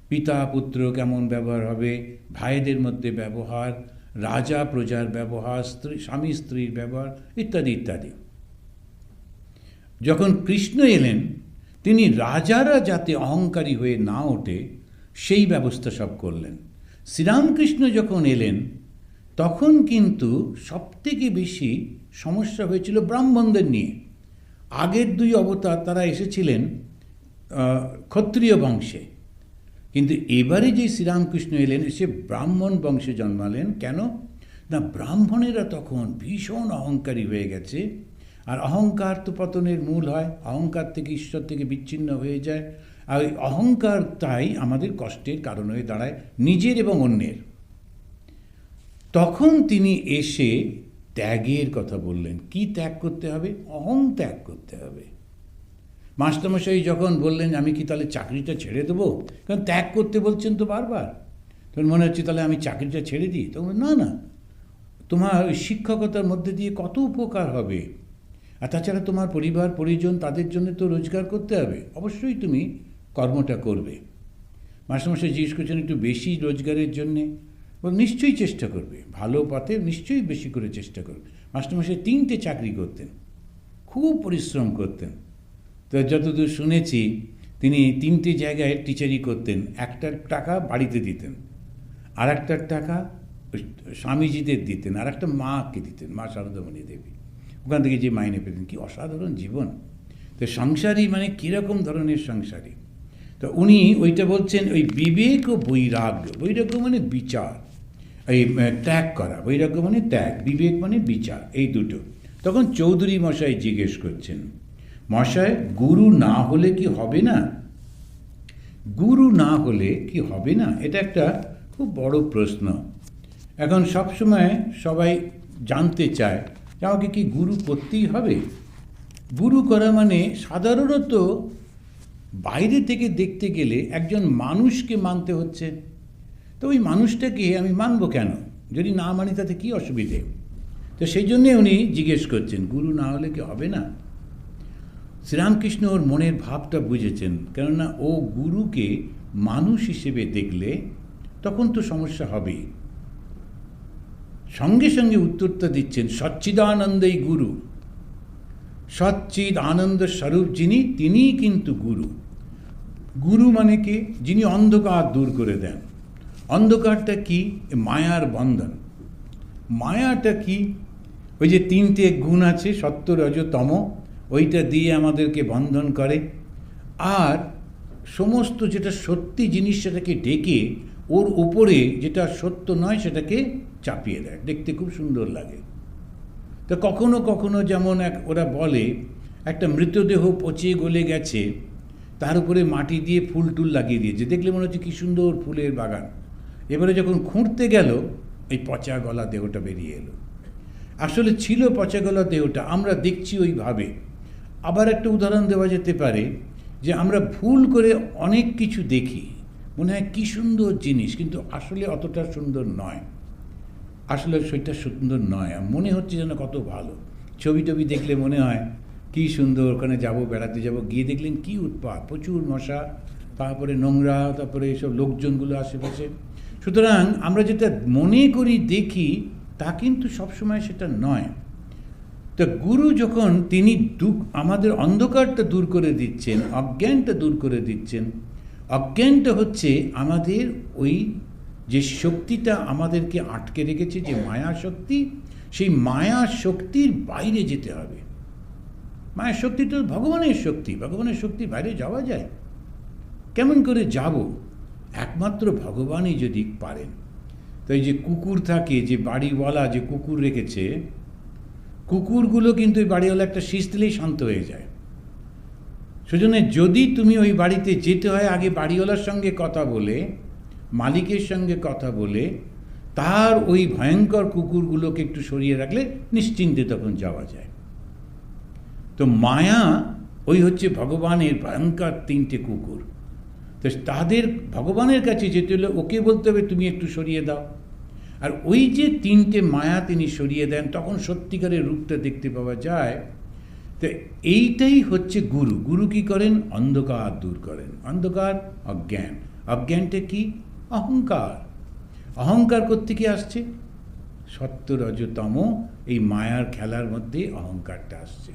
পিতা পুত্র কেমন ব্যবহার হবে, ভাইদের মধ্যে ব্যবহার, রাজা প্রজার ব্যবহার, স্বামী স্ত্রীর ব্যবহার, ইত্যাদি ইত্যাদি। যখন কৃষ্ণ এলেন, তিনি রাজারা যাতে অহংকারী হয়ে না ওঠে সেই ব্যবস্থা সব করলেন। শ্রীরামকৃষ্ণ যখন এলেন তখন কিন্তু সবথেকে বেশি সমস্যা হয়েছিল ব্রাহ্মণদের নিয়ে। আগের দুই অবতার তারা এসেছিলেন ক্ষত্রিয় বংশে, কিন্তু এবারে যে শ্রীরামকৃষ্ণ এলেন সে ব্রাহ্মণ বংশে জন্মালেন। কেন না, ব্রাহ্মণেরা তখন ভীষণ অহংকারী হয়ে গেছে, আর অহংকার তো পতনের মূল হয়, অহংকার থেকে ঈশ্বর থেকে বিচ্ছিন্ন হয়ে যায়, আর ওই অহংকারটাই আমাদের কষ্টের কারণ হয়ে দাঁড়ায়, নিজের এবং অন্যের। তখন তিনি এসে ত্যাগের কথা বললেন। কি ত্যাগ করতে হবে? অহং ত্যাগ করতে হবে। মাস্টারমশাই যখন বললেন আমি কি তাহলে চাকরিটা ছেড়ে দেবো, কারণ ত্যাগ করতে বলছেন তো বারবার, তখন মনে হচ্ছে তাহলে আমি চাকরিটা ছেড়ে দিই। তখন না না, তোমার ওই শিক্ষকতার মধ্যে দিয়ে কত উপকার হবে, আর তাছাড়া তোমার পরিবার পরিজন তাদের জন্য তো রোজগার করতে হবে, অবশ্যই তুমি কর্মটা করবে। মাস্টারমশাই জিজ্ঞেস করছেন একটু বেশি রোজগারের জন্যে, নিশ্চয়ই চেষ্টা করবে, ভালো পথে নিশ্চয়ই বেশি করে চেষ্টা করবে। মাস্টারমশাই 3টে চাকরি করতেন, খুব পরিশ্রম করতেন। তো যতদূর শুনেছি তিনি 3টে জায়গায় টিচারই করতেন। একটার টাকা বাড়িতে দিতেন, আর একটার টাকা স্বামীজিদের দিতেন, আর একটা মাকে দিতেন, মা শারদামণি দেবী, ওখান থেকে যে মাইনে পেতেন। কি অসাধারণ জীবন! তো সংসারী মানে কীরকম ধরনের সংসারী? তো উনি ওইটা বলছেন, ওই বিবেক ও বৈরাগ্য। বৈরাগ্য মানে বিচার, এই ত্যাগ করা। বৈরাগ্য মানে ত্যাগ, বিবেক মানে বিচার, এই দুটো। তখন চৌধুরী মশাই জিজ্ঞেস করছেন, মশাই গুরু না হলে কি হবে না? গুরু না হলে কি হবে না? এটা একটা খুব বড় প্রশ্ন। এখন সবসময় সবাই জানতে চায় যে আমাকে কি গুরু করতেই হবে? গুরু করা মানে সাধারণত বাইরে থেকে দেখতে গেলে একজন মানুষকে মানতে হচ্ছে। তো ওই মানুষটাকে আমি মানব কেন? যদি না মানি তাতে কী অসুবিধে? তো সেই জন্যে উনি জিজ্ঞেস করছেন গুরু না হলে কি হবে না? শ্রীরামকৃষ্ণ ওর মনের ভাবটা বুঝেছেন, কেননা ও গুরুকে মানুষ হিসেবে দেখলে তখন তো সমস্যা হবেই। সঙ্গে সঙ্গে উত্তরটা দিচ্ছেন, সচ্চিদানন্দেই গুরু। সচ্চিদ আনন্দ স্বরূপ যিনি, তিনিই কিন্তু গুরু। গুরু মানে কি? যিনি অন্ধকার দূর করে দেন। অন্ধকারটা কি? মায়ার বন্ধন। মায়াটা কি? ওই যে 3টে গুণ আছে, সত্য রজ তম, ওইটা দিয়ে আমাদেরকে বন্ধন করে। আর সমস্ত যেটা সত্যি জিনিস সেটাকে ডেকে ওর ওপরে যেটা সত্য নয় সেটাকে চাপিয়ে দেয়, দেখতে খুব সুন্দর লাগে। তো কখনো কখনো যেমন ওরা বলে একটা মৃতদেহ পচে গলে গেছে, তার উপরে মাটি দিয়ে ফুল টুল লাগিয়ে দিয়েছে, দেখলে মনে হচ্ছে কী সুন্দর ফুলের বাগান। এবারে যখন খুঁড়তে গেল এই পচা গলা দেহটা বেরিয়ে এলো। আসলে ছিল পচা গলা দেহটা, আমরা দেখছি ওইভাবে। আবার একটা উদাহরণ দেওয়া যেতে পারে যে আমরা ভুল করে অনেক কিছু দেখি, মনে হয় কী সুন্দর জিনিস, কিন্তু আসলে অতটা সুন্দর নয়। আসলে সেটা সুন্দর নয়, মনে হচ্ছে যেন কত ভালো। ছবি টবি দেখলে মনে হয় কী সুন্দর, ওখানে যাব, বেড়াতে যাব, গিয়ে দেখলেন কী উৎপাত, প্রচুর মশা, তারপরে নোংরা, তারপরে এইসব লোকজনগুলো আশেপাশে। সুতরাং আমরা যেটা মনে করি দেখি তা কিন্তু সবসময় সেটা নয়। তো গুরু যখন তিনি আমাদের অন্ধকারটা দূর করে দিচ্ছেন, অজ্ঞানটা দূর করে দিচ্ছেন। অজ্ঞানটা হচ্ছে আমাদের ওই যে শক্তিটা আমাদেরকে আটকে রেখেছে, যে মায়া শক্তি, সেই মায়া শক্তির বাইরে যেতে হবে। মায়া শক্তি তো ভগবানের শক্তি, ভগবানের শক্তির বাইরে যাওয়া যায়? কেমন করে যাব? একমাত্র ভগবানই যদি পারেন। তো এই যে কুকুর থাকে, যে বাড়িওয়ালা যে কুকুর রেখেছে, কুকুরগুলো কিন্তু ওই বাড়িওয়ালা একটা শীষ দিলেই শান্ত হয়ে যায়। সেজন্য যদি তুমি ওই বাড়িতে যেতে হয়, আগে বাড়িওয়ালার সঙ্গে কথা বলে, মালিকের সঙ্গে কথা বলে, তার ওই ভয়ঙ্কর কুকুরগুলোকে একটু সরিয়ে রাখলে নিশ্চিন্তে তখন যাওয়া যায়। তো মায়া ওই হচ্ছে ভগবানের ভয়ঙ্কর তিনটে কুকুর। তো তাদের ভগবানের কাছে যেতে হলে ওকে বলতে হবে তুমি একটু সরিয়ে দাও। আর ওই যে তিনটে মায়া তিনি সরিয়ে দেন, তখন সত্যিকারের রূপটা দেখতে পাওয়া যায়। তো এইটাই হচ্ছে গুরু। গুরু কি করেন? অন্ধকার দূর করেন। অন্ধকার অজ্ঞান, অজ্ঞানটা কি? অহংকার। অহংকার কোত্থেকে আসছে? সত্য রজতম এই মায়ার খেলার মধ্যে অহংকারটা আসছে।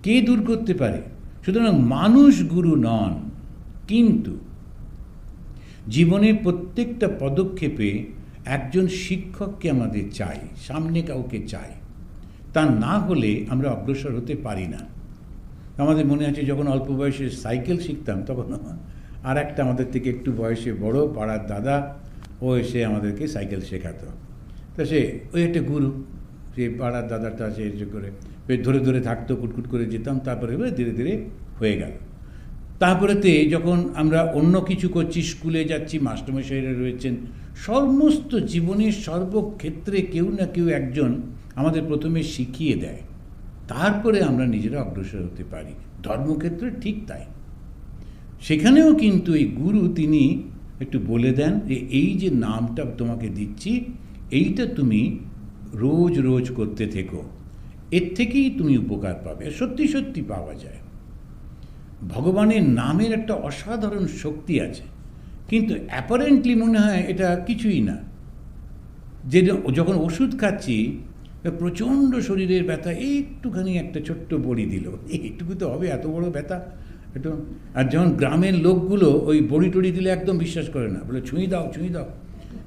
কে দূর করতে পারে? সুতরাং মানুষ গুরু নন, কিন্তু জীবনের প্রত্যেকটা পদক্ষেপে একজন শিক্ষককে আমাদের চাই, সামনে কাউকে চাই। তা না হলে আমরা অগ্রসর হতে পারি না। আমাদের মনে আছে যখন অল্প বয়সে সাইকেল শিখতাম, তখন আর একটা আমাদের থেকে একটু বয়সে বড় পাড়ার দাদা, ও এসে আমাদেরকে সাইকেল শেখাতো। তা ওই একটা গুরু, সে পাড়ার দাদাটা সে করে ধরে ধরে থাকতো, কুটকুট করে যেতাম, তারপরে ধীরে ধীরে হয়ে গেল। তারপরেতে যখন আমরা অন্য কিছু করছি, স্কুলে যাচ্ছি, মাস্টারমশাইরা রয়েছেন, সমস্ত জীবনের সর্বক্ষেত্রে কেউ না কেউ একজন আমাদের প্রথমে শিখিয়ে দেয়, তারপরে আমরা নিজেরা অগ্রসর হতে পারি। ধর্মক্ষেত্রে ঠিক তাই। সেখানেও কিন্তু এই গুরু তিনি একটু বলে দেন যে এই যে নামটা তোমাকে দিচ্ছি, এইটা তুমি রোজ রোজ করতে থেকো, এর থেকেই তুমি উপকার পাবে। সত্যি সত্যি পাওয়া যায়। ভগবানের নামের একটা অসাধারণ শক্তি আছে, কিন্তু অ্যাপারেন্টলি মনে হয় এটা কিছুই না। যে যখন ওষুধ খাচ্ছি, প্রচণ্ড শরীরের ব্যথা, একটুখানি একটা ছোট্ট বড়ি দিল, এইটুকু তো হবে, এত বড় ব্যথা একটু। আর যখন গ্রামের লোকগুলো ওই বড়ি টড়ি দিলে একদম বিশ্বাস করে না, বলে ছুঁই দাও ছুঁই দাও।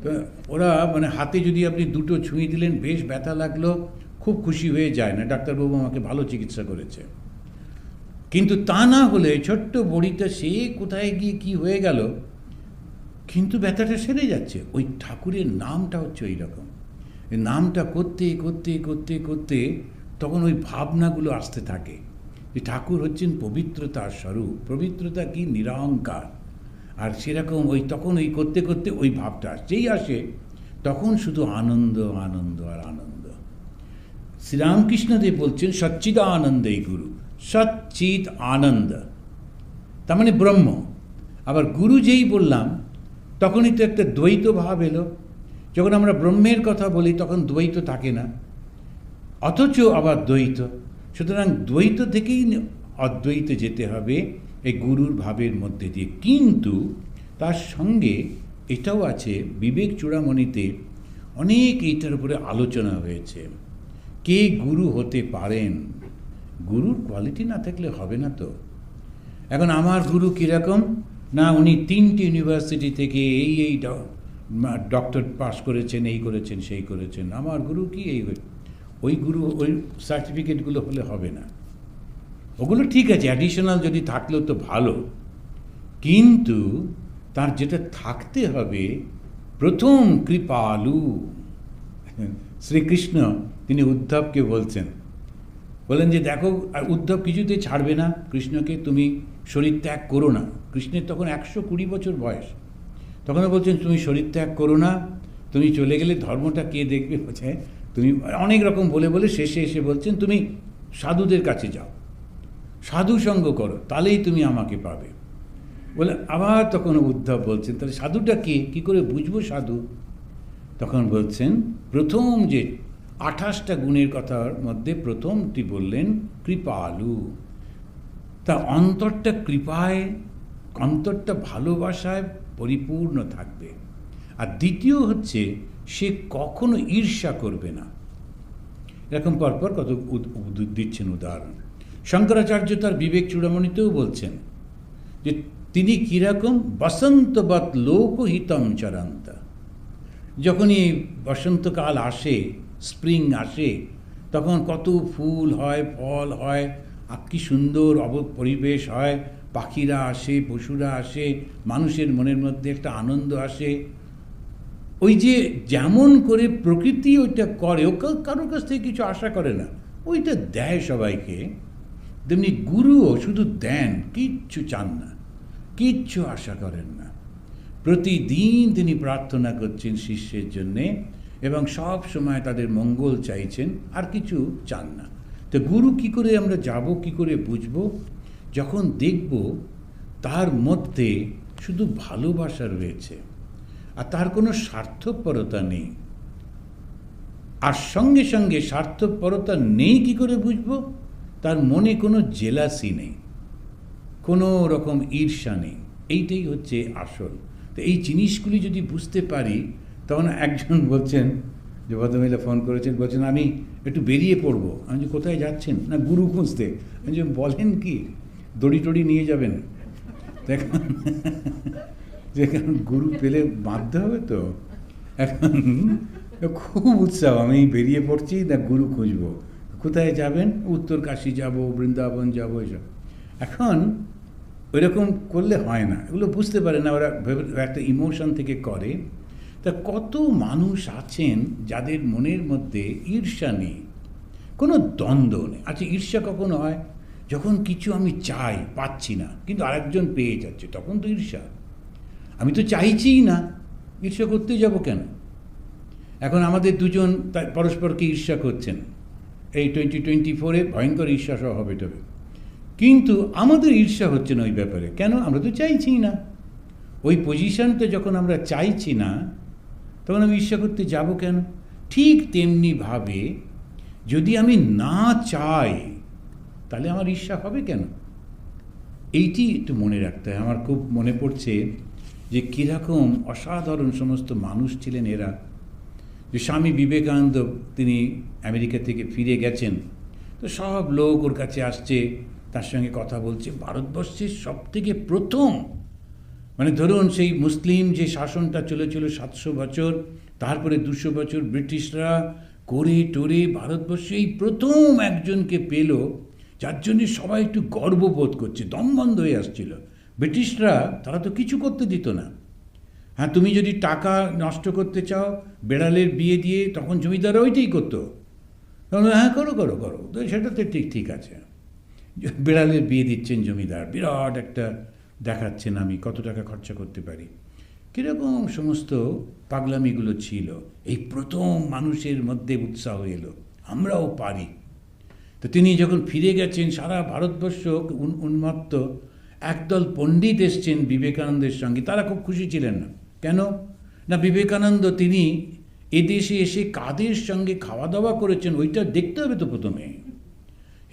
তো ওরা মানে হাতে যদি আপনি দুটো ছুঁই দিলেন, বেশ ব্যথা লাগলো, খুব খুশি হয়ে যায় না, ডাক্তারবাবু আমাকে ভালো চিকিৎসা করেছে। কিন্তু তা না হলে ছোট্ট বড়িটা সে কোথায় গিয়ে কি হয়ে গেল, কিন্তু ব্যথাটা সেরে যাচ্ছে। ওই ঠাকুরের নামটা হচ্ছে ওই রকম। এই নামটা করতে করতে করতে করতে তখন ওই ভাবনাগুলো আসতে থাকে যে ঠাকুর হচ্ছেন পবিত্রতার স্বরূপ। পবিত্রতা কি? নিরহংকার। আর সেরকম ওই তখন ওই করতে করতে ওই ভাবটা যেই আসে, তখন শুধু আনন্দ আনন্দ আর আনন্দ। শ্রীরামকৃষ্ণদেব বলছেন সচ্চিদানন্দেই গুরু, সচ্চিদ আনন্দ, তার মানে ব্রহ্ম। আবার গুরু যেই বললাম, তখনই তো একটা দ্বৈত ভাব এলো। যখন আমরা ব্রহ্মের কথা বলি তখন দ্বৈত থাকে না, অথচ আবার দ্বৈত। সুতরাং দ্বৈত থেকেই অদ্বৈতে যেতে হবে এই গুরুর ভাবের মধ্যে দিয়ে। কিন্তু তার সঙ্গে এটাও আছে, বিবেক চূড়ামণিতে অনেক এইটার উপরে আলোচনা হয়েছে। কে গুরু হতে পারেন? গুরুর কোয়ালিটি না থাকলে হবে না তো। এখন আমার গুরু কীরকম না, উনি 3টে ইউনিভার্সিটি থেকে এই ডক্টর পাস করেছেন, এই করেছেন সেই করেছেন। আমার গুরু কি? ওই গুরু ওই সার্টিফিকেটগুলো হলে হবে না। ওগুলো ঠিক আছে, অ্যাডিশনাল যদি থাকলেও তো ভালো, কিন্তু তার যেটা থাকতে হবে প্রথম কৃপালু। শ্রীকৃষ্ণ তিনি উদ্ধবকে বলেন যে দেখো, উদ্ধব কিছুতে ছাড়বে না কৃষ্ণকে, তুমি শরীর ত্যাগ করো না। কৃষ্ণের তখন 120 বছর বয়স, তখনও বলছেন তুমি শরীর ত্যাগ করো না, তুমি চলে গেলে ধর্মটা কে দেখবে, বলছে তুমি অনেক রকম বলে শেষে এসে বলছেন তুমি সাধুদের কাছে যাও, সাধু সঙ্গ করো, তাহলেই তুমি আমাকে পাবে। বলে আবার তখন উদ্ধব বলছেন তাহলে সাধুটা কে, কী করে বুঝবো সাধু? তখন বলছেন প্রথম যে 28টা গুণের কথার মধ্যে প্রথমটি বললেন কৃপালু। তা অন্তরটা কৃপায়, অন্তরটা ভালোবাসায় পরিপূর্ণ থাকবে। আর দ্বিতীয় হচ্ছে সে কখনো ঈর্ষা করবে না। এরকম পরপর কত দিচ্ছেন উদাহরণ। শঙ্করাচার্য তার বিবেক চূড়ামণিতেও বলছেন যে তিনি কীরকম বসন্তবৎ লোকহিতম চরন্তা। যখনই বসন্তকাল আসে, স্প্রিং আসে, তখন কত ফুল হয়, ফল হয়, আর কি সুন্দর পরিবেশ হয়, পাখিরা আসে, পশুরা আসে, মানুষের মনের মধ্যে একটা আনন্দ আসে। ওই যে যেমন করে প্রকৃতি ওইটা করে, ও কারোর কাছ থেকে কিছু আশা করে না, ওইটা দেয় সবাইকে, তেমনি গুরুও শুধু দেন, কিচ্ছু চান না, কিচ্ছু আশা করেন না। প্রতিদিন তিনি প্রার্থনা করছেন শিষ্যের জন্যে এবং সব সময় তাদের মঙ্গল চাইছেন, আর কিছু চান না। তো গুরু কি করে আমরা যাব, কি করে বুঝব? যখন দেখব তার মধ্যে শুধু ভালোবাসা রয়েছে আর তার কোনো স্বার্থপরতা নেই। আর সঙ্গে সঙ্গে স্বার্থপরতা নেই কি করে বুঝব? তার মনে কোনো জেলাসি নেই, কোনো রকম ঈর্ষা নেই। এইটাই হচ্ছে আসল। তো এই জিনিসগুলি যদি বুঝতে পারি, তখন একজন বলছেন, যে ভদ্রমহিলা ফোন করেছেন, বলছেন আমি একটু বেরিয়ে পড়বো। আমি যে কোথায় যাচ্ছেন? না গুরু খুঁজতে। আমি যে বলেন কি, দড়ি টড়ি নিয়ে যাবেন? দেখুন, যে কারণ গুরু পেলে বাধ্য হবে তো। এখন খুব উৎসাহ, আমি বেরিয়ে পড়ছি, না গুরু খুঁজবো। কোথায় যাবেন? উত্তর কাশী যাব, বৃন্দাবন যাব, এসব। এখন ওইরকম করলে হয় না, এগুলো বুঝতে পারে না, ওরা একটা ইমোশন থেকে করে। তা কত মানুষ আছেন যাদের মনের মধ্যে ঈর্ষা নেই, কোনো দ্বন্দ্ব নেই। আচ্ছা, ঈর্ষা কখন হয়? যখন কিছু আমি চাই, পাচ্ছি না, কিন্তু আরেকজন পেয়ে যাচ্ছে, তখন তো ঈর্ষা। আমি তো চাইছিই না, ঈর্ষা করতে যাব কেন? এখন আমাদের দুজন পরস্পরকে ঈর্ষা করছেন, এই 2024-এ ভয়ঙ্কর ঈর্ষা সহ হবে তবে, কিন্তু আমাদের ঈর্ষা হচ্ছে না ওই ব্যাপারে। কেন? আমরা তো চাইছি না। ওই পজিশনটা যখন আমরা চাইছি না, তখন আমি ঈর্ষা করতে যাব কেন? ঠিক তেমনিভাবে যদি আমি না চাই, তাহলে আমার ঈর্ষা হবে কেন? এইটি একটু মনে রাখতে হয়। আমার খুব মনে পড়ছে যে কীরকম অসাধারণ সমস্ত মানুষ ছিলেন এরা। যে স্বামী বিবেকানন্দ, তিনি আমেরিকা থেকে ফিরে গেছেন, তো সব লোক ওর কাছে আসছে, তার সঙ্গে কথা বলছে। ভারতবর্ষের সবথেকে প্রথম, মানে ধরুন সেই মুসলিম যে শাসনটা চলেছিল 700 বছর, তারপরে 200 বছর ব্রিটিশরা করে টোরে ভারতবর্ষে এই প্রথম একজনকে পেল, যার জন্যে সবাই একটু গর্ববোধ করছে, দম বন্ধ হয়ে আসছিল। ব্রিটিশরা, তারা তো কিছু করতে দিত না। হ্যাঁ, তুমি যদি টাকা নষ্ট করতে চাও, বেড়ালের বিয়ে দিয়ে, তখন জমিদাররা ওইটাই করতো। তখন হ্যাঁ, করো করো করো, তো সেটা তো ঠিক আছে। বেড়ালের বিয়ে দিচ্ছেন জমিদার, বিরাট একটা দেখাচ্ছেন আমি কত টাকা খরচা করতে পারি। কীরকম সমস্ত পাগলামিগুলো ছিল। এই প্রথম মানুষের মধ্যে উৎসাহ এলো, আমরাও পারি। তো তিনি যখন ফিরে গেছেন, সারা ভারতবর্ষ উন্মত্ত। একদল পণ্ডিত এসছেন বিবেকানন্দের সঙ্গে, তারা খুব খুশি ছিলেন না। কেন না, বিবেকানন্দ তিনি এদেশে এসে কাদের সঙ্গে খাওয়া দাওয়া করেছেন, ওইটা দেখতে হবে তো প্রথমে।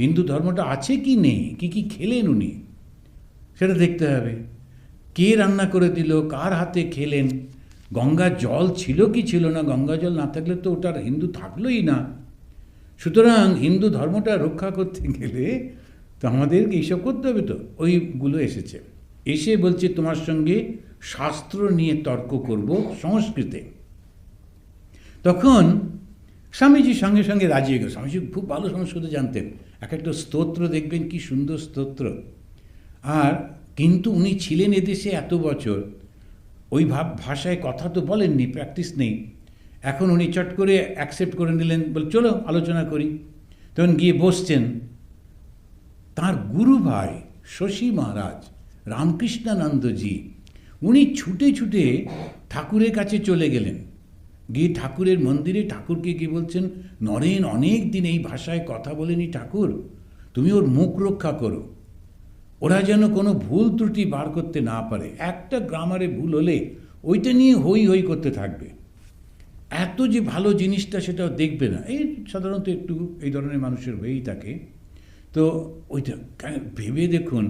হিন্দু ধর্মটা আছে কি নেই, কি খেলেন উনি, সেটা দেখতে হবে। কে রান্না করে দিল, কার হাতে খেলেন, গঙ্গার জল ছিল কি ছিল না, গঙ্গা জল না থাকলে তো ওটার হিন্দু থাকলোই না। সুতরাং হিন্দু ধর্মটা রক্ষা করতে গেলে তো আমাদেরকে এইসব করতে হবে। তো ওইগুলো এসেছে, এসে বলছে তোমার সঙ্গে শাস্ত্র নিয়ে তর্ক করব সংস্কৃতে। তখন স্বামীজি সঙ্গে সঙ্গে রাজি হয়ে গেল। স্বামীজি খুব ভালো সংস্কৃত জানতেন, এক একটা স্তোত্র দেখবেন কি সুন্দর স্তোত্র। আর কিন্তু উনি ছিলেন এদেশে এত বছর, ওই ভাষায় কথা তো বলেননি, প্র্যাকটিস নেই। এখন উনি চট করে অ্যাকসেপ্ট করে নিলেন, বল চলো আলোচনা করি। তখন গিয়ে বসছেন। তার গুরু ভাই শশী মহারাজ রামকৃষ্ণানন্দজি, উনি ছুটে ছুটে ঠাকুরের কাছে চলে গেলেন। গিয়ে ঠাকুরের মন্দিরে ঠাকুরকে গিয়ে বলছেন, নরেন অনেক দিন এই ভাষায় কথা বলেনি ঠাকুর, তুমি ওর মুখ রক্ষা করো, ওরা যেন কোনো ভুল ত্রুটি বার করতে না পারে। একটা গ্রামারে ভুল হলে ওইটা নিয়ে হই হই করতে থাকবে, এত যে ভালো জিনিসটা সেটাও দেখবে না। এই সাধারণত একটু এই ধরনের মানুষের হয়েই থাকে। তো ওইটা ভেবে দেখুন,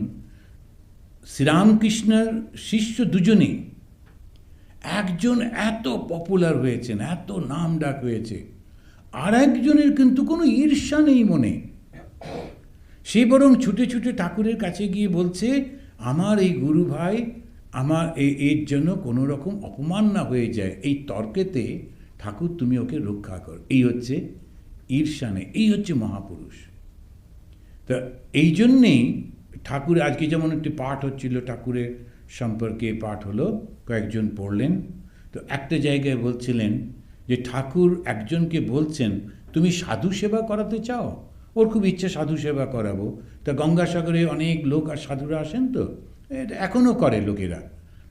শ্রীরামকৃষ্ণের শিষ্য দুজনেই, একজন এত পপুলার হয়েছেন, এত নাম ডাক হয়েছে, আর একজনের কিন্তু কোনো ঈর্ষা নেই মনে। সে বরং ছুটে ছুটে ঠাকুরের কাছে গিয়ে বলছে, আমার এই গুরু ভাই, আমার এর জন্য কোনো রকম অপমান না হয়ে যায় এই তর্কেতে, ঠাকুর তুমি ওকে রক্ষা করো। এই হচ্ছে ঈর্ষা নেই, এই হচ্ছে মহাপুরুষ। তা এই জন্যেই ঠাকুর আজকে যেমন একটি পাঠ হচ্ছিল, ঠাকুরের সম্পর্কে পাঠ হলো, কয়েকজন পড়লেন। তো একটা জায়গায় বলছিলেন যে ঠাকুর একজনকে বলছেন, তুমি সাধু সেবা করাতে চাও? ওর খুব ইচ্ছে সাধু সেবা করাবো। তা গঙ্গাসাগরে অনেক লোক আর সাধুরা আসেন, তো এটা এখনও করে লোকেরা,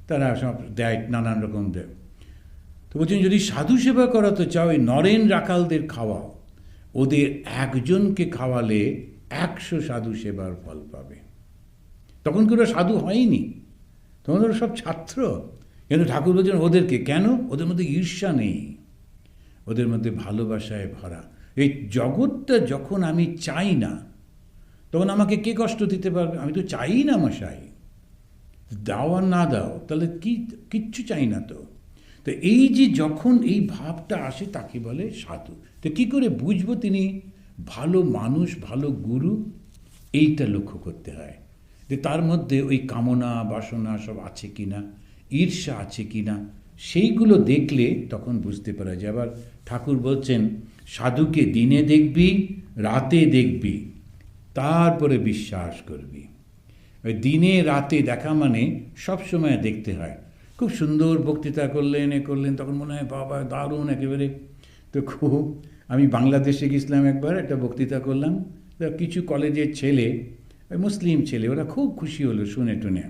তারা সব দেয়, নানান রকম দেয়। তো বলছেন, যদি সাধু সেবা করাতে চাও, এই নরেন রাখালদের খাওয়াও, ওদের একজনকে খাওয়ালে 100 সাধু সেবার ফল পাবে। তখন কি ওরা সাধু হয়নি? তখন ওরা সব ছাত্র। কিন্তু ঠাকুর বলছেন ওদেরকে কেন? ওদের মধ্যে ঈর্ষা নেই, ওদের মধ্যে ভালোবাসায় ভরা। এই জগৎটা যখন আমি চাই না, তখন আমাকে কে কষ্ট দিতে পারবে? আমি তো চাই না মশাই, দাও আর না দাও, তাহলে কিচ্ছু চাই না তো। তো এই যে যখন এই ভাবটা আসে, তাকে বলে সাধু। তো কী করে বুঝবো তিনি ভালো মানুষ, ভালো গুরু? এইটা লক্ষ্য করতে হয় যে তার মধ্যে ওই কামনা বাসনা সব আছে কি না, ঈর্ষা আছে কি না, সেইগুলো দেখলে তখন বুঝতে পারা যায়। আবার ঠাকুর বলছেন, সাধুকে দিনে দেখবি, রাতে দেখবি, তারপরে বিশ্বাস করবি। ওই দিনে রাতে দেখা মানে সবসময় দেখতে হয়। খুব সুন্দর বক্তৃতা করলেন, করলেন, তখন মনে হয় বাবা দারুণ একেবারে। তো খুব, আমি বাংলাদেশে গেছিলাম একবার, একটা বক্তৃতা করলাম, কিছু কলেজের ছেলে, মুসলিম ছেলে, ওরা খুব খুশি হলো শুনে টুনে,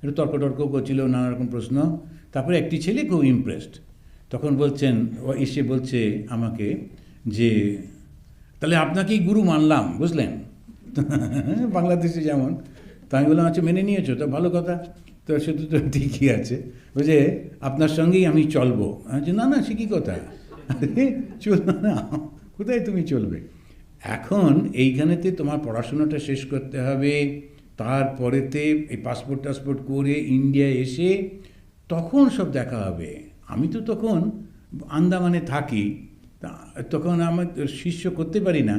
একটু তর্ক করছিল, নানা রকম প্রশ্ন। তারপরে একটি ছেলে খুব ইমপ্রেসড, তখন বলছেন, ও এসে বলছে আমাকে যে, তাহলে আপনাকেই গুরু মানলাম, বুঝলেন? বাংলাদেশে যেমন। তো আমি বললাম, আচ্ছা মেনে নিয়েছো তো ভালো কথা, তো সেটা তো ঠিকই আছে, বুঝে আপনার সঙ্গেই আমি চলবো। আমি না না, সে কী কথা, চলবে না, কোথায় তুমি চলবে? এখন এইখানেতে তোমার পড়াশোনাটা শেষ করতে হবে, তারপরেতে এই পাসপোর্ট করে ইন্ডিয়ায় এসে তখন সব দেখা হবে। আমি তো তখন আন্দামানে থাকি, তখন আমার শিষ্য করতে পারি না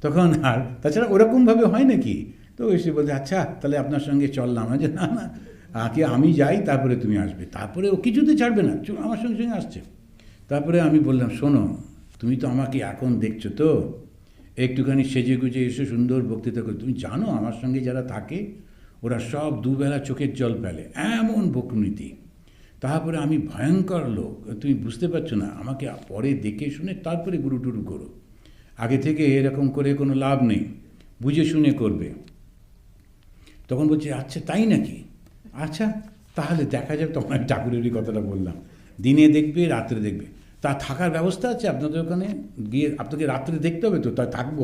তখন। আর তাছাড়া ওরকমভাবে হয় নাকি? তো এসে বলছে, আচ্ছা তাহলে আপনার সঙ্গে চললাম। যে না না, আগে আমি যাই, তারপরে তুমি আসবে। তারপরে ও কিছুতে ছাড়বে না, আমার সঙ্গে সঙ্গে আসছে। তারপরে আমি বললাম, শোনো, তুমি তো আমাকে এখন দেখছো, তো একটুখানি সেজে গুজে এসে সুন্দর বক্তৃতা করে, তুমি জানো আমার সঙ্গে যারা থাকে ওরা সব দুবেলা চোখের জল ফেলে, এমন বকনীতি। তারপরে আমি ভয়ঙ্কর লোক, তুমি বুঝতে পারছো না, আমাকে পরে দেখে শুনে তারপরে গুরু টুরু করো, আগে থেকে এরকম করে কোনো লাভ নেই, বুঝে শুনে করবে। তখন বলছে, আচ্ছা তাই নাকি, আচ্ছা তাহলে দেখা যাবে। তখন আমি ঠাকুরেরই কথাটা বললাম, দিনে দেখবে, রাত্রে দেখবে। তা থাকার ব্যবস্থা আছে আপনাদের ওখানে? গিয়ে আপনাকে রাত্রে দেখতে হবে তো, তাই থাকবো।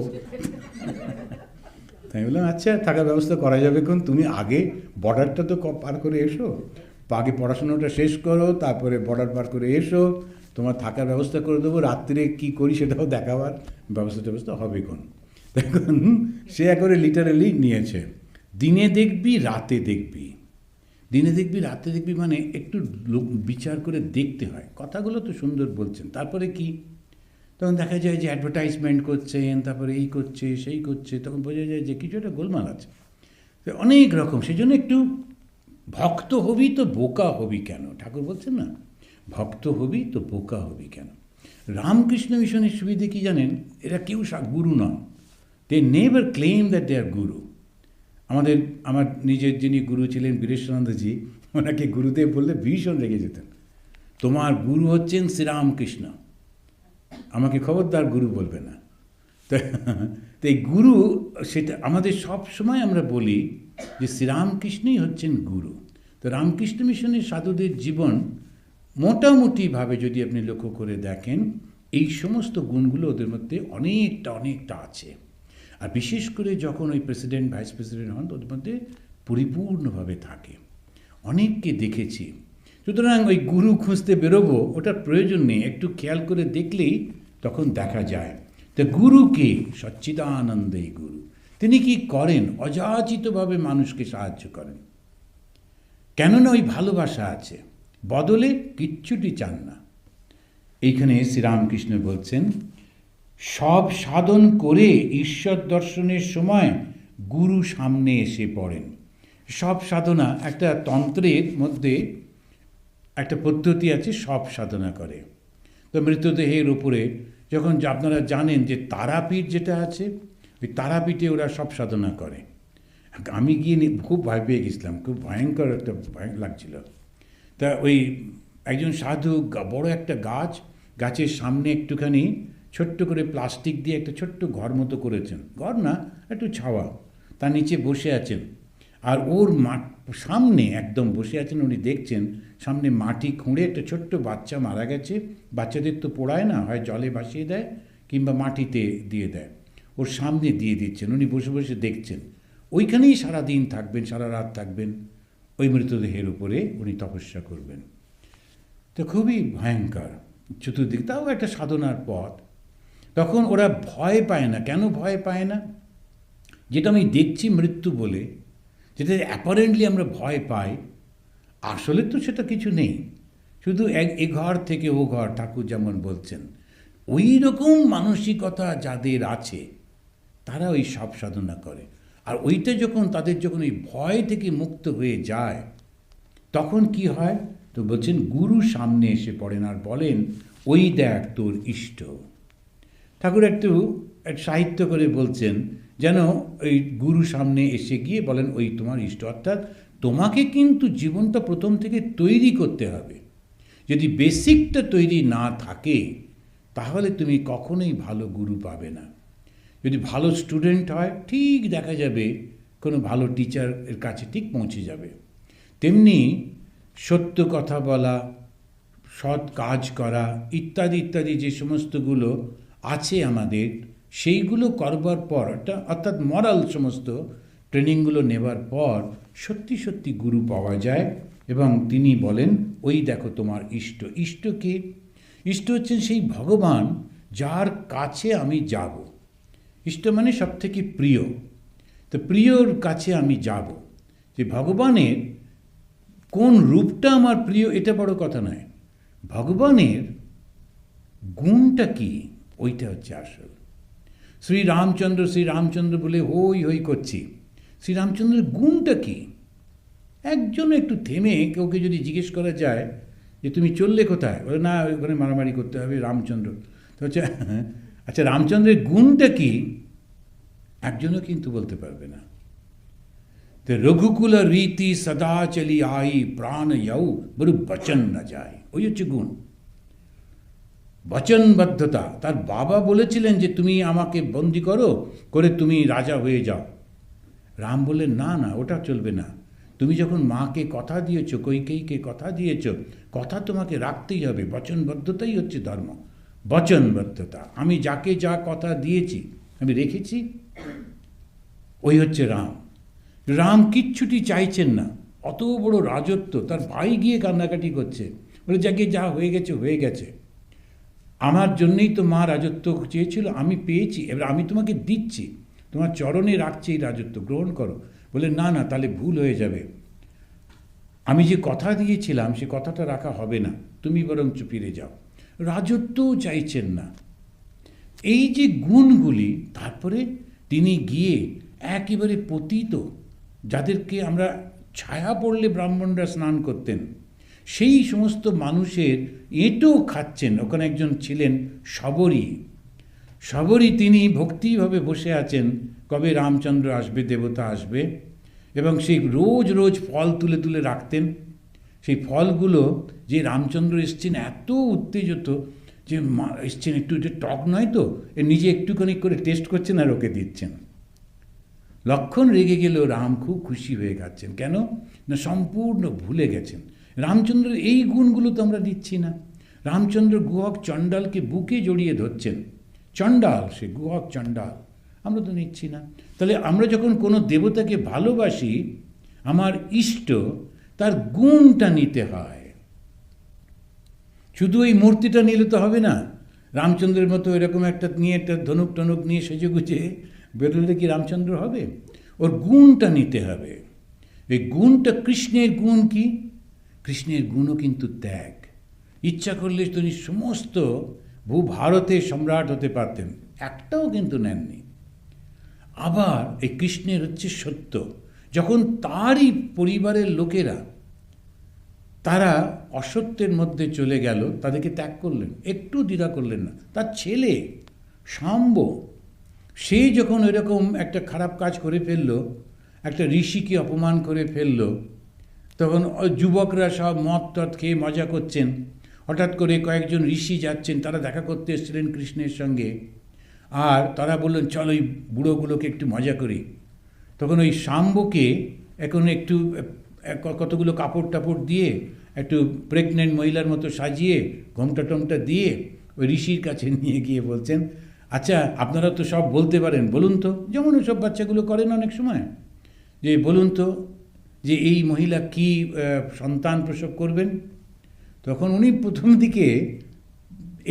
তাই বললাম, আচ্ছা থাকার ব্যবস্থা করা যাবে কোন, তুমি আগে বর্ডারটা তো পার করে এসো, আগে পড়াশোনাটা শেষ করো, তারপরে বর্ডার পার করে এসো, তোমার থাকার ব্যবস্থা করে দেবো, রাত্রে কি করি সেটাও দেখাবার ব্যবস্থা হবে কোন। দেখুন, সে একেবারে লিটারালি নিয়েছে, দিনে দেখবি রাতে দেখবি। দিনে দেখবি রাতে দেখবি মানে একটু বিচার করে দেখতে হয়। কথাগুলো তো সুন্দর বলছেন, তারপরে কি, তখন দেখা যায় যে অ্যাডভার্টাইজমেন্ট করছেন, তারপরে এই করছে সেই করছে, তখন বোঝা যায় যে কিছু একটা গোলমাল আছে, অনেক রকম। সেই জন্য একটু ভক্ত হবি তো বোকা হবি কেন, ঠাকুর বলছেন না, ভক্ত হবি তো বোকা হবি কেন। রামকৃষ্ণ মিশনের সুবিধে কি জানেন, এরা কেউ গুরু নন। They never claim that they are guru. আমার নিজের যিনি গুরু ছিলেন বীরেশানন্দজি, ওনাকে গুরুদেব বললে ভীষণ রেগে যেতেন। তোমার গুরু হচ্ছেন শ্রীরামকৃষ্ণ, আমাকে খবরদার গুরু বলবে না। তো এই গুরু, সেটা আমাদের সব সময় আমরা বলি যে শ্রীরামকৃষ্ণই হচ্ছেন গুরু। তো রামকৃষ্ণ মিশনের সাধুদের জীবন মোটামুটিভাবে যদি আপনি লক্ষ্য করে দেখেন, এই সমস্ত গুণগুলো ওদের মধ্যে অনেকটা আছে। আর বিশেষ করে যখন ওই প্রেসিডেন্ট ভাইস প্রেসিডেন্ট হন, ওদের মধ্যে পরিপূর্ণভাবে থাকে। অনেককে দেখেছি। সুতরাং ওই গুরু খুঁজতে বেরোবো, ওটার প্রয়োজন নেই, একটু খেয়াল করে দেখলেই তখন দেখা যায়। তো গুরু কে? সচ্চিদানন্দই গুরু। তিনি কি করেন? অযাচিতভাবে মানুষকে সাহায্য করেন। কেননা ওই ভালোবাসা আছে, বদলে কিচ্ছুটি চান না। এইখানে শ্রীরামকৃষ্ণ বলছেন, সব সাধন করে ঈশ্বর দর্শনের সময় গুরু সামনে এসে পড়েন। সব সাধনা, একটা তন্ত্রের মধ্যে একটা পদ্ধতি আছে, সব সাধনা করে। তো মৃতদেহের উপরে যখন আপনারা জানেন যে তারাপীঠ যেটা আছে, ওই তারাপীঠে ওরা সব সাধনা করে। আমি গিয়ে খুব ভয় পেয়ে গেছিলাম, খুব ভয়ঙ্কর একটা ভয় লাগছিল। তা ওই একজন সাধু বড় একটা গাছের সামনে একটুখানি ছোট্ট করে প্লাস্টিক দিয়ে একটা ছোট্ট ঘর মতো করেছেন, ঘর না, একটু ছাওয়া, তার নিচে বসে আছেন। আর ওর সামনে একদম বসে আছেন, উনি দেখছেন সামনে মাটি খুঁড়ে একটা ছোট্ট বাচ্চা মারা গেছে। বাচ্চাদের তো পোড়ায় না, হয় জলে ভাসিয়ে দেয় কিংবা মাটিতে দিয়ে দেয়, ওর সামনে দিয়ে দিচ্ছেন। উনি বসে বসে দেখছেন। ওইখানেই সারাদিন থাকবেন, সারা রাত থাকবেন, ওই মৃতদেহের উপরে উনি তপস্যা করবেন। তো খুবই ভয়ঙ্কর চতুর্দিক, তাও একটা সাধনার পথ। তখন ওরা ভয় পায় না। কেন ভয় পায় না? যেটা আমি দেখছি মৃত্যু বলে, যেটা অ্যাপারেন্টলি আমরা ভয় পাই, আসলে তো সেটা কিছু নেই। শুধু এ ঘর থেকে ও ঘর, ঠাকুর যেমন বলছেন, ওই রকম মানসিকতা যাদের আছে তারা ওই সব সাধনা করে। আর ওইটা যখন তাদের যখন ওই ভয় থেকে মুক্ত হয়ে যায়, তখন কি হয়? তো বলছেন গুরু সামনে এসে পড়েন আর বলেন, ওই দেখ তোর ইষ্ট। ঠাকুর একটু সাহিত্য করে বলছেন, যেন ওই গুরু সামনে এসে গিয়ে বলেন, ওই তোমার ইষ্ট। অর্থাৎ তোমাকে কিন্তু জীবনটা প্রথম থেকে তৈরি করতে হবে। যদি বেসিকটা তৈরি না থাকে, তাহলে তুমি কখনোই ভালো গুরু পাবে না। যদি ভালো স্টুডেন্ট হয়, ঠিক দেখা যাবে কোনো ভালো টিচারের কাছে ঠিক পৌঁছে যাবে। তেমনি সত্য কথা বলা, সৎ কাজ করা, ইত্যাদি ইত্যাদি যে সমস্তগুলো আছে আমাদের, সেইগুলো করবার পর, অর্থাৎ মরাল সমস্ত ট্রেনিংগুলো নেবার পর সত্যি সত্যি গুরু পাওয়া যায়। এবং তিনি বলেন, ওই দেখো তোমার ইষ্ট। ইষ্ট কে? ইষ্ট হচ্ছেন সেই ভগবান যার কাছে আমি যাব। ইষ্ট মানে সব থেকে প্রিয়। তো প্রিয়র কাছে আমি যাব। যে ভগবানের কোন রূপটা আমার প্রিয়, এটা বড় কথা নয়, ভগবানের গুণটা কি, ওইটা হচ্ছে আসল। শ্রীরামচন্দ্র বলে হই হই করছি, শ্রীরামচন্দ্রের গুণটা কি? একজন একটু থেমে কাউকে যদি জিজ্ঞেস করা যায় যে তুমি চললে কোথায়, বলে না ওখানে মারামারি করতে হবে, রামচন্দ্র। তো হচ্ছে আচ্ছা, রামচন্দ্রের গুণটা কি? একজনও কিন্তু বলতে পারবে না। তো রঘুকুল রীতি সদা চলি আই, প্রাণ ইউ বরু বচন না যায়। ওই হচ্ছে গুণ, বচনবদ্ধতা। তার বাবা বলেছিলেন যে তুমি আমাকে বন্দি করে তুমি রাজা হয়ে যাও। রাম বললেন, না না, ওটা চলবে না। তুমি যখন মাকে কথা দিয়েছ, কৈকেয়ীকে কথা দিয়েছ, কথা তোমাকে রাখতেই হবে। বচনবদ্ধতাই হচ্ছে ধর্ম, বচনবদ্ধতা। আমি যাকে যা কথা দিয়েছি আমি রেখেছি, ওই হচ্ছে রাম। রাম কিচ্ছুটি চাইছেন না, অত বড় রাজত্ব, তার ভাই গিয়ে কান্নাকাটি করছে, বলে যাকে যা হয়ে গেছে হয়ে গেছে, আমার জন্যই তো মা রাজত্ব চেয়েছিল, আমি পেয়েছি, এবার আমি তোমাকে দিচ্ছি, তোমার চরণে রাখছি এই রাজত্ব, গ্রহণ করো। বলে না না, তাহলে ভুল হয়ে যাবে, আমি যে কথা দিয়েছিলাম সে কথাটা রাখা হবে না, তুমি বরঞ্চ ফিরে যাও। রাজত্বও চাইছেন না। এই যে গুণগুলি, তারপরে তিনি গিয়ে একেবারে পতিত, যাদেরকে আমরা ছায়া পড়লে ব্রাহ্মণরা স্নান করতেন, সেই সমস্ত মানুষের এঁটো খাচ্ছেন। ওখানে একজন ছিলেন শবরী, তিনি ভক্তিভাবে বসে আছেন, কবে রামচন্দ্র আসবে, দেবতা আসবে, এবং সেই রোজ রোজ ফল তুলে তুলে রাখতেন। সেই ফলগুলো যে রামচন্দ্র এসছেন এত উত্তেজিত যে এসছেন, একটু এটা টক নয় তো, নিজে একটুখানি করে টেস্ট করছেন আর ওকে দিচ্ছেন। লক্ষণ রেগে গেলেও রাম খুব খুশি হয়ে খাচ্ছেন। কেন না, সম্পূর্ণ ভুলে গেছেন রামচন্দ্রের এই গুণগুলো তো আমরা দিচ্ছি না। রামচন্দ্র গুহক চণ্ডালকে বুকে জড়িয়ে ধরছেন, চণ্ডাল সে গুহক চণ্ডাল, আমরা তো নিচ্ছি না। তাহলে আমরা যখন কোনো দেবতাকে ভালোবাসি, আমার ইষ্ট, তার গুণটা নিতে হয়। শুধু এই মূর্তিটা নিলে তো হবে না। রামচন্দ্রের মতো এরকম একটা নিয়ে, একটা ধনুক টনুক নিয়ে সেজে গুজে বেরোলে কি রামচন্দ্র হবে? ওর গুণটা নিতে হবে। এই গুণটা, কৃষ্ণের গুণ কি? কৃষ্ণের গুণও কিন্তু ত্যাগ। ইচ্ছা করলে তিনি সমস্ত ভূভারতের সম্রাট হতে পারতেন, একটাও কিন্তু নেননি। আবার এই কৃষ্ণের হচ্ছে সত্য। যখন তারই পরিবারের লোকেরা তারা অসত্যের মধ্যে চলে গেল, তাদেরকে ত্যাগ করলেন, একটু দ্বিধা করলেন না। তার ছেলে শাম্ব, সে যখন এরকম একটা খারাপ কাজ করে ফেলল, একটা ঋষিকে অপমান করে ফেলল, তখন যুবকরা সব মদ টদ খেয়ে মজা করছেন। হঠাৎ করে কয়েকজন ঋষি যাচ্ছেন, তারা দেখা করতে এসেছিলেন কৃষ্ণের সঙ্গে, আর তারা বললেন চল ওই বুড়োগুলোকে একটু মজা করি। তখন ওই শাম্বকে এখন একটু কতগুলো কাপড় টাপড় দিয়ে, একটু প্রেগনেন্ট মহিলার মতো সাজিয়ে, ঘোমটা টোমটা দিয়ে ওই ঋষির কাছে নিয়ে গিয়ে বলছেন, আচ্ছা আপনারা তো সব বলতে পারেন, বলুন তো, যেমন ওই সব বাচ্চাগুলো করেন অনেক সময়, যে বলুন তো যে এই মহিলা কি সন্তান প্রসব করবেন। তখন উনি প্রথম দিকে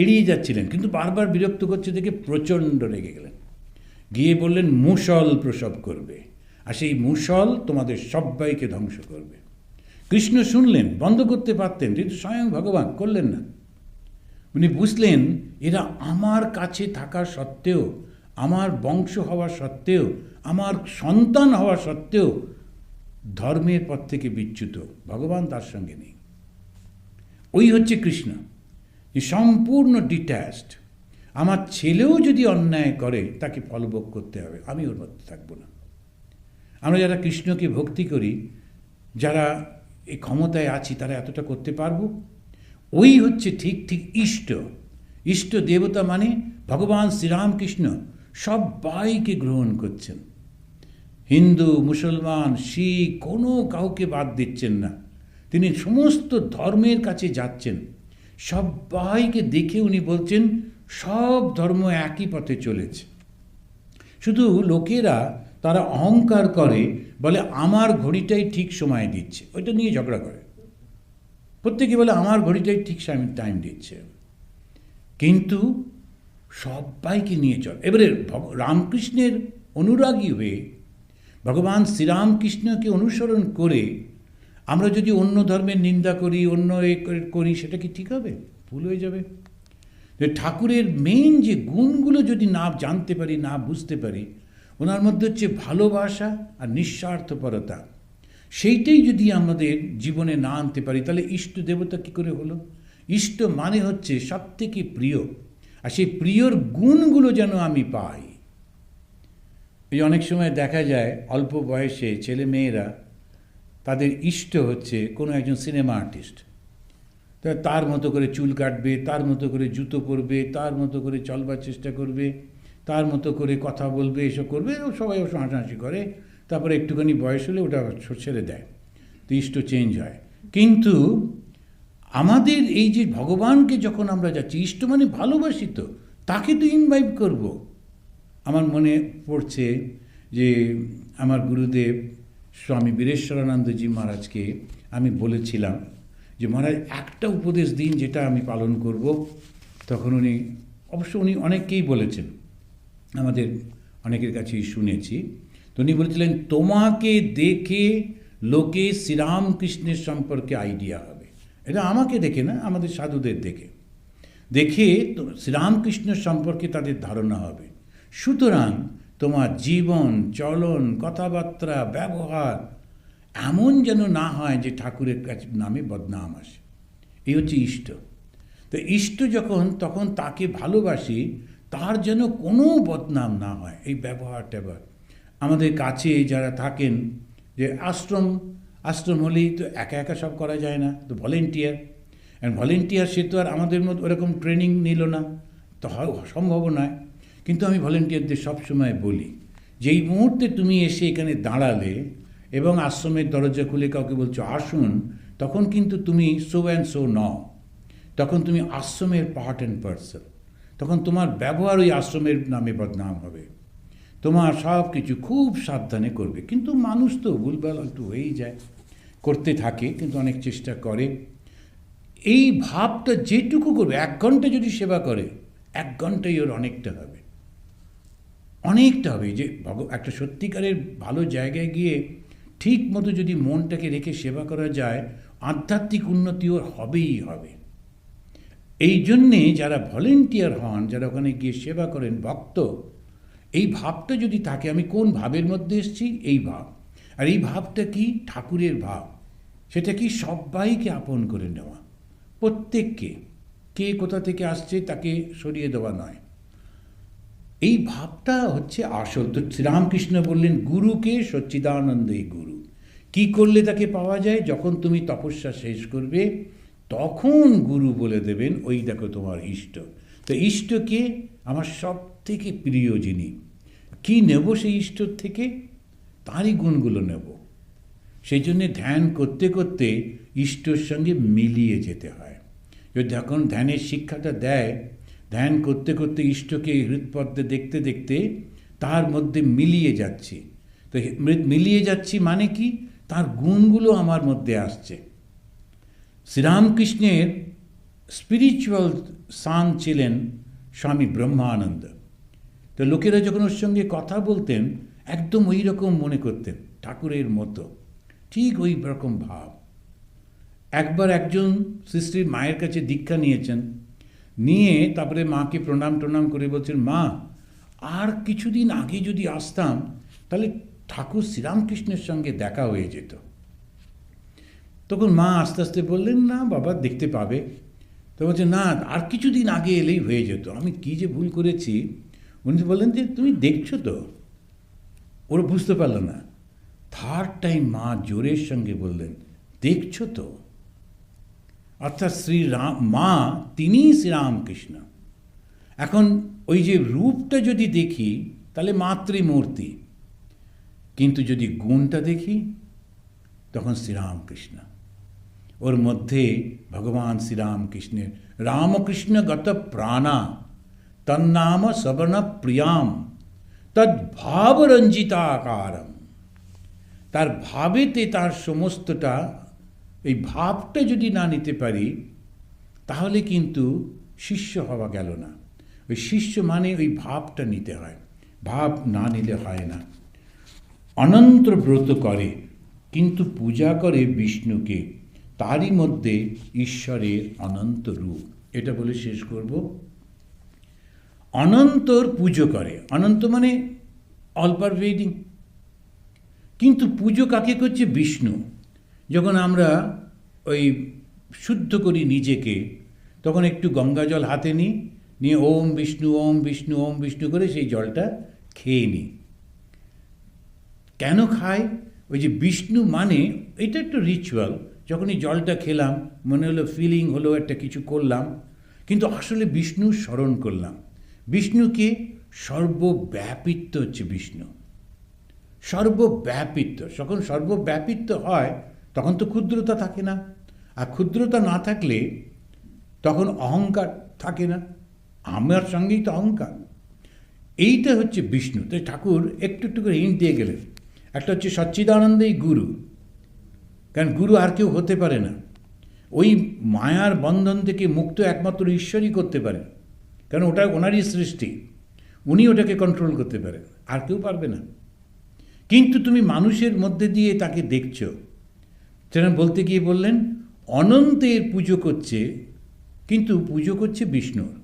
এড়িয়ে যাচ্ছিলেন, কিন্তু বারবার বিরক্ত করছে দেখে প্রচণ্ড রেগে গেলেন, গিয়ে বললেন মুষল প্রসব করবে, আর সেই মুষল তোমাদের সবাইকে ধ্বংস করবে। কৃষ্ণ শুনলেন, বন্ধ করতে পারতেন, কিন্তু স্বয়ং ভগবান করলেন না। উনি বুঝলেন এরা আমার কাছে থাকা সত্ত্বেও, আমার বংশ হওয়া সত্ত্বেও, আমার সন্তান হওয়া সত্ত্বেও ধর্মের পথ থেকে বিচ্যুত, ভগবান তার সঙ্গে নেই। ওই হচ্ছে কৃষ্ণ, যে সম্পূর্ণ ডিট্যাচড। আমার ছেলেও যদি অন্যায় করে তাকে ফলভোগ করতে হবে, আমি ওর মধ্যে থাকবো না। আমরা যারা কৃষ্ণকে ভক্তি করি, যারা এই ক্ষমতায় আছি, তারা এতটা করতে পারবো। ওই হচ্ছে ঠিক ঠিক ইষ্ট দেবতা, মানে ভগবান শ্রীরামকৃষ্ণ সবাইকে গ্রহণ করছেন। হিন্দু, মুসলমান, শিখ, কোনো কাউকে বাদ দিচ্ছেন না। তিনি সমস্ত ধর্মের কাছে যাচ্ছেন, সবাইকে দেখে উনি বলছেন সব ধর্ম একই পথে চলেছে। শুধু লোকেরা তারা অহংকার করে, বলে আমার ঘড়িটাই ঠিক সময় দিচ্ছে, ওইটা নিয়ে ঝগড়া করে। প্রত্যেকে বলে আমার ঘড়িটাই ঠিক টাইম দিচ্ছে, কিন্তু সবাইকে নিয়ে চল। এবারে রামকৃষ্ণের অনুরাগী হয়ে, ভগবান শ্রীরামকৃষ্ণকে অনুসরণ করে আমরা যদি অন্য ধর্মের নিন্দা করি, অন্য করি, সেটা কি ঠিক হবে? ভুল হয়ে যাবে। ঠাকুরের মেইন যে গুণগুলো যদি না জানতে পারি, না বুঝতে পারি, ওনার মধ্যে হচ্ছে ভালোবাসা আর নিঃস্বার্থপরতা, সেইটাই যদি আমাদের জীবনে না আনতে পারি, তাহলে ইষ্ট দেবতা কী করে হলো? ইষ্ট মানে হচ্ছে সব থেকে প্রিয়, আর সেই প্রিয়র গুণগুলো যেন আমি পাই। এই অনেক সময় দেখা যায় অল্প বয়সে ছেলে মেয়েরা, তাদের ইষ্ট হচ্ছে কোনো একজন সিনেমা আর্টিস্ট। তার মতো করে চুল কাটবে, তার মতো করে জুতো পরবে, তার মতো করে চলবার চেষ্টা করবে, তার মতো করে কথা বলবে, এসব করবে, সবাই ওসব হাসাহাসি করে। তারপরে একটুখানি বয়স হলে ওটা ছেড়ে দেয়, তো ইষ্ট চেঞ্জ হয়। কিন্তু আমাদের এই যে ভগবানকে যখন আমরা যাচ্ছি, ইষ্ট মানে ভালোবাসি, তো তাকে তো ইনভাইট করব। আমার মনে পড়ছে যে আমার গুরুদেব স্বামী বীরেশ্বরানন্দজি মহারাজকে আমি বলেছিলাম যে মহারাজ একটা উপদেশ দিন যেটা আমি পালন করব। তখন উনি, অবশ্য উনি অনেককেই বলেছেন, আমাদের অনেকের কাছেই শুনেছি, তো উনি বলেছিলেন তোমাকে দেখে লোকে শ্রীরামকৃষ্ণের সম্পর্কে আইডিয়া হবে। এটা আমাকে দেখে না, আমাদের সাধুদের দেখে শ্রীরামকৃষ্ণের সম্পর্কে তাদের ধারণা হবে। সুতরাং তোমার জীবন, চলন, কথাবার্তা, ব্যবহার এমন যেন না হয় যে ঠাকুরের কাছে নামে বদনাম আসে। এই হচ্ছে ইষ্ট। তো ইষ্ট যখন, তখন তাকে ভালোবাসি, তার যেন কোনো বদনাম না হয়, এই ব্যবহার ট্যাবহার। আমাদের কাছে যারা থাকেন, যে আশ্রম হলেই তো একা একা সব করা যায় না, তো ভলেন্টিয়ার, অ্যান্ড ভলেন্টিয়ার সে তো আর আমাদের মতো ওরকম ট্রেনিং নিল না, তো সম্ভব নয়। কিন্তু আমি ভলেন্টিয়ারদের সবসময় বলি, যেই মুহূর্তে তুমি এসে এখানে দাঁড়ালে এবং আশ্রমের দরজা খুলে কাউকে বলছো আসুন, তখন কিন্তু তুমি সো অ্যান্ড সো নও, তখন তুমি আশ্রমের পার্ট অ্যান্ড পার্সন। তখন তোমার ব্যবহার ওই আশ্রমের নামে বদনাম হবে, তোমার সব কিছু খুব সাবধানে করবে। কিন্তু মানুষ তো ভুলভাল একটু হয়েই যায়, করতে থাকে, কিন্তু অনেক চেষ্টা করে। এই ভাবটা যেটুকু করবে, 1 ঘন্টা যদি সেবা করে, 1 ঘন্টাই ওর অনেকটা হবে, অনেকটা হবে। যে একটা সত্যিকারের ভালো জায়গায় গিয়ে ঠিক মতো যদি মনটাকে রেখে সেবা করা যায়, আধ্যাত্মিক উন্নতি ওর হবেই হবে। এই জন্যে যারা ভলেন্টিয়ার হন, যারা ওখানে গিয়ে সেবা করেন, ভক্ত, এই ভাবটা যদি থাকে, আমি কোন ভাবের মধ্যে এসেছি, এই ভাব। আর এই ভাবটা কি? ঠাকুরের ভাব। সেটা কি? সবাইকে আপন করে নেওয়া, প্রত্যেককে, কে কোথা থেকে আসছে তাকে সরিয়ে দেওয়া নয়। এই ভাবটা হচ্ছে আসল। তো শ্রীরামকৃষ্ণ বললেন, গুরুকে সচ্চিদানন্দই গুরু। কি করলে তাকে পাওয়া যায়? যখন তুমি তপস্যা শেষ করবে, তখন গুরু বলে দেবেন, ওই দেখো তোমার ইষ্ট। তো ইষ্টকে আমার সব থেকে প্রিয় যিনি, কি নেব সেই ঈশ্বর থেকে? তারই গুণগুলো নেব। সেই জন্যে ধ্যান করতে করতে ঈশ্বর সঙ্গে মিলিয়ে যেতে হয়। যদি এখন ধ্যানের শিক্ষাটা দেয়, ধ্যান করতে করতে ইষ্টকে হৃৎপদ্মে দেখতে দেখতে তার মধ্যে মিলিয়ে যাচ্ছি। তো মিলিয়ে যাচ্ছি মানে কি? তার গুণগুলো আমার মধ্যে আসছে। শ্রীরামকৃষ্ণের স্পিরিচুয়াল সান ছিলেন স্বামী ব্রহ্মানন্দ। তো লোকেরা যখন ওর সঙ্গে কথা বলতেন, একদম ওই রকম মনে করতেন, ঠাকুরের মতো, ঠিক ওই রকম ভাব। একবার একজন শ্রীশ্রীর মায়ের কাছে দীক্ষা নিয়েছেন, নিয়ে তারপরে মাকে প্রণাম করে বলছেন, মা, আর কিছুদিন আগে যদি আসতাম, তাহলে ঠাকুর শ্রীরামকৃষ্ণের সঙ্গে দেখা হয়ে যেত। তখন মা আস্তে আস্তে বললেন, না বাবা, দেখতে পাবে। তো বলছে, না, আর কিছুদিন আগে এলেই হয়ে যেত। আমি কী যে ভুল করেছি। উনি বললেন যে, তুমি দেখছো তো। ওরা বুঝতে পারল না। 3rd টাইম মা জোরের সঙ্গে বললেন, দেখছো তো। অর্থাৎ মা তিনিই শ্রীরামকৃষ্ণ। এখন ওই যে রূপটা যদি দেখি, তাহলে মাতৃমূর্তি, কিন্তু যদি গুণটা দেখি, তখন শ্রীরামকৃষ্ণ। ওর মধ্যে ভগবান শ্রীরামকৃষ্ণের রামকৃষ্ণ গত প্রাণা তন্নাম সবর্ণ প্রিয়াম তদ্ভাবরঞ্জিতাকারম। তার ভাবেতে তার সমস্তটা, এই ভাবটা যদি না নিতে পারি, তাহলে কিন্তু শিষ্য হওয়া গেল না। ওই শিষ্য মানে ওই ভাবটা নিতে হয়, ভাব না নিলে হয় না। অনন্ত ব্রত করে, কিন্তু পূজা করে বিষ্ণুকে, তারই মধ্যে ঈশ্বরের অনন্ত রূপ। এটা বলে শেষ করব। অনন্তর পুজো করে, অনন্ত মানে অল পারভেডিং, কিন্তু পুজো কাকে করছে? বিষ্ণু। যখন আমরা ওই শুদ্ধ করি নিজেকে, তখন একটু গঙ্গা জল হাতে নিয়ে ওম বিষ্ণু ওম বিষ্ণু ওম বিষ্ণু করে সেই জলটা খেয়ে নিই। কেন খাই? ওই যে বিষ্ণু মানে, এটা একটু রিচুয়াল। যখন এই জলটা খেলাম, মনে হলো, ফিলিং হলো, একটা কিছু করলাম, কিন্তু আসলে বিষ্ণু স্মরণ করলাম। বিষ্ণুকে সর্বব্যাপিত্ব হচ্ছে বিষ্ণু, সর্বব্যাপিত্ব। যখন সর্বব্যাপিত্ব হয়, তখন তো ক্ষুদ্রতা থাকে না। আর ক্ষুদ্রতা না থাকলে তখন অহংকার থাকে না। আমার সঙ্গেই তো অহংকার। এইটা হচ্ছে বিষ্ণু। তাই ঠাকুর একটু একটু করে হিন্ট দিয়ে গেলেন। একটা হচ্ছে সচ্চিদানন্দই গুরু, কারণ গুরু আর কেউ হতে পারে না। ওই মায়ার বন্ধন থেকে মুক্ত একমাত্র ঈশ্বরই করতে পারেন, কারণ ওটা ওনারই সৃষ্টি, উনি ওটাকে কন্ট্রোল করতে পারেন, আর কেউ পারবে না। কিন্তু তুমি মানুষের মধ্যে দিয়ে তাকে দেখছো। সেটা বলতে গিয়ে বললেন, অনন্তের পুজো করছে, কিন্তু পুজো করছে বিষ্ণুর।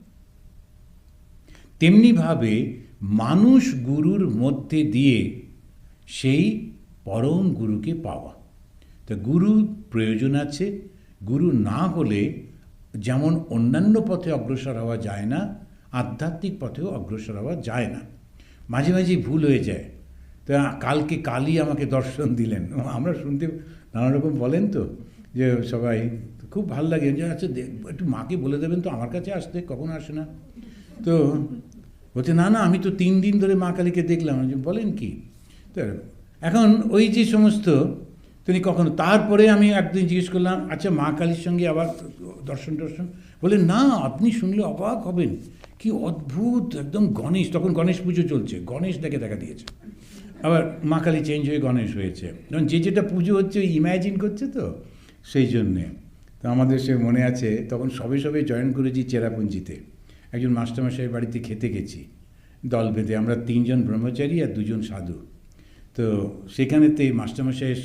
তেমনিভাবে মানুষ গুরুর মধ্যে দিয়ে সেই পরম গুরুকে পাওয়া। তা গুরু প্রয়োজন আছে। গুরু না হলে যেমন অন্যান্য পথে অগ্রসর হওয়া যায় না, আধ্যাত্মিক পথেও অগ্রসর হওয়া যায় না, মাঝে মাঝেই ভুল হয়ে যায়। তো কালকে কালই আমাকে দর্শন দিলেন। আমরা শুনতে নানা রকম বলেন তো, যে সবাই খুব ভাল লাগে যে আচ্ছা একটু মাকে বলে দেবেন তো আমার কাছে আসতে, কখনো আসে না। তো বলছে না না, আমি তো 3 দিন ধরে মা কালীকে দেখলাম। আমি বলেন কি? তো এখন ওই যে সমস্ত তিনি কখনো, তারপরে আমি একদিন জিজ্ঞেস করলাম আচ্ছা মা কালীর সঙ্গে আবার দর্শন টর্শন, বলে না আপনি শুনলে অবাক হবেন, কি অদ্ভুত একদম গণেশ, তখন গণেশ পুজো চলছে, গণেশ দেখে দেখা দিয়েছে। আবার মা কালী চেঞ্জ হয়ে গণেশ হয়েছে, কারণ যে যেটা পুজো হচ্ছে ওই ইম্যাজিন করছে তো সেই জন্যে। তো আমাদের সে মনে আছে তখন সবে সবে জয়েন করেছি চেরাপুঞ্জিতে, একজন মাস্টারমশাইয়ের বাড়িতে খেতে গেছি দল বেঁধে, আমরা 3 জন ব্রহ্মচারী আর 2 জন সাধু। তো সেখানেতে মাস্টারমশাইয়ের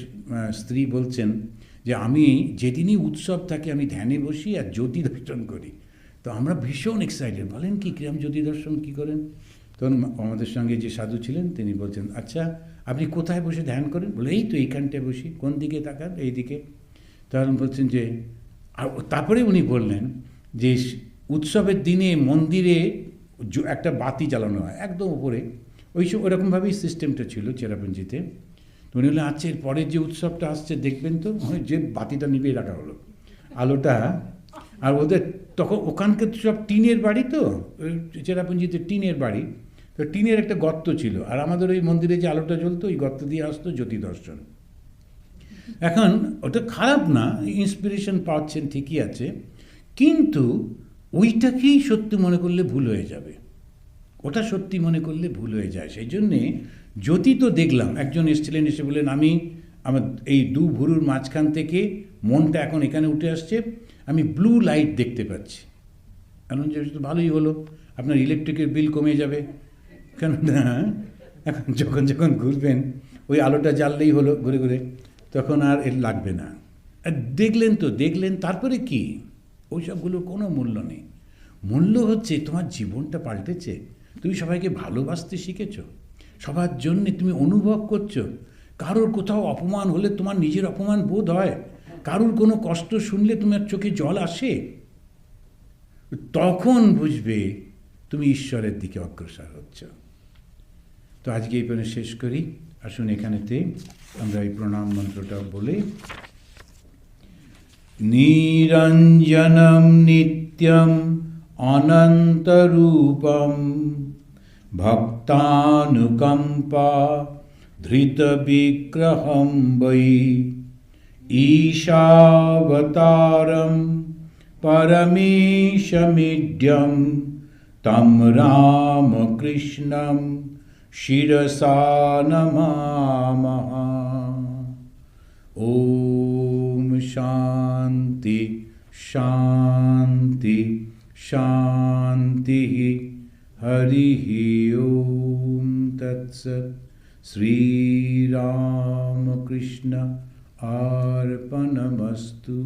স্ত্রী বলছেন যে আমি যেদিনই উৎসব থাকে আমি ধ্যানে বসি আর জ্যোতি দর্শন করি। তো আমরা ভীষণ এক্সাইটেড, বলেন কি কিরম জ্যোতি দর্শন কী করেন? তখন আমাদের সঙ্গে যে সাধু ছিলেন তিনি বলছেন আচ্ছা আপনি কোথায় বসে ধ্যান করেন? বলে এই তো এইখানটায় বসি। কোন দিকে তাকান? এই দিকে। তখন বলছেন যে, আর তারপরে উনি বললেন যে উৎসবের দিনে মন্দিরে একটা বাতি জ্বালানো হয় একদম উপরে, ওরকমভাবেই সিস্টেমটা ছিল চেরাপুঞ্জিতে। তো উনি বললেন আচ্ছা এর পরের যে উৎসবটা আসছে দেখবেন তো, যে বাতিটা নিভিয়ে রাখা হলো আলোটা। আর ওদের তখন ওখানকার সব টিনের বাড়ি, তো চেরাপুঞ্জিতে টিনের বাড়ি, তো টিনের একটা গর্ত ছিল, আর আমাদের ওই মন্দিরে যে আলোটা জ্বলতো ওই গর্ত দিয়ে আসতো জ্যোতি দর্শন। এখন ওটা খারাপ না, ইন্সপিরেশন পাচ্ছেন ঠিকই আছে, কিন্তু ওইটাকেই সত্যি মনে করলে ভুল হয়ে যাবে, ওটা সত্যি মনে করলে ভুল হয়ে যায়। সেই জন্যে জ্যোতি তো দেখলাম, একজন এসেছিলেন, এসে বললেন আমি আমার এই 2 ভুরুর মাঝখান থেকে মনটা এখন এখানে উঠে আসছে, আমি ব্লু লাইট দেখতে পাচ্ছি। এখন যে ভালোই হলো, আপনার ইলেকট্রিকের বিল কমে যাবে, কেননা এখন যখন ঘুরবেন ওই আলোটা জ্বাললেই হলো ঘুরে ঘুরে, তখন আর এর লাগবে না। আর দেখলেন তারপরে কি? ওই সবগুলোর কোনো মূল্য নেই। মূল্য হচ্ছে তোমার জীবনটা পাল্টেছে, তুমি সবাইকে ভালোবাসতে শিখেছ, সবার জন্যে তুমি অনুভব করছো, কারোর কোথাও অপমান হলে তোমার নিজের অপমান বোধ হয়, কারোর কোনো কষ্ট শুনলে তোমার চোখে জল আসে, তখন বুঝবে তুমি ঈশ্বরের দিকে অগ্রসর হচ্ছ। তো আজকে এই পর্যন্ত শেষ করি। আসুন এখানেতে আমরা এই প্রণাম মন্ত্রটা বলে, নিরঞ্জনম নিত্যম অনন্তরূপম ভক্তানুকম্পা ধৃতবিগ্রহম বৈ ঈশাবতারম পরমেশমিড্যম তম রামকৃষ্ণম শিরসা নমামহ। ওম শান্তি শান্তি শান্তি। হরি ওম তৎসৎ। শ্রীরামকৃষ্ণ अर्पणमस्तु।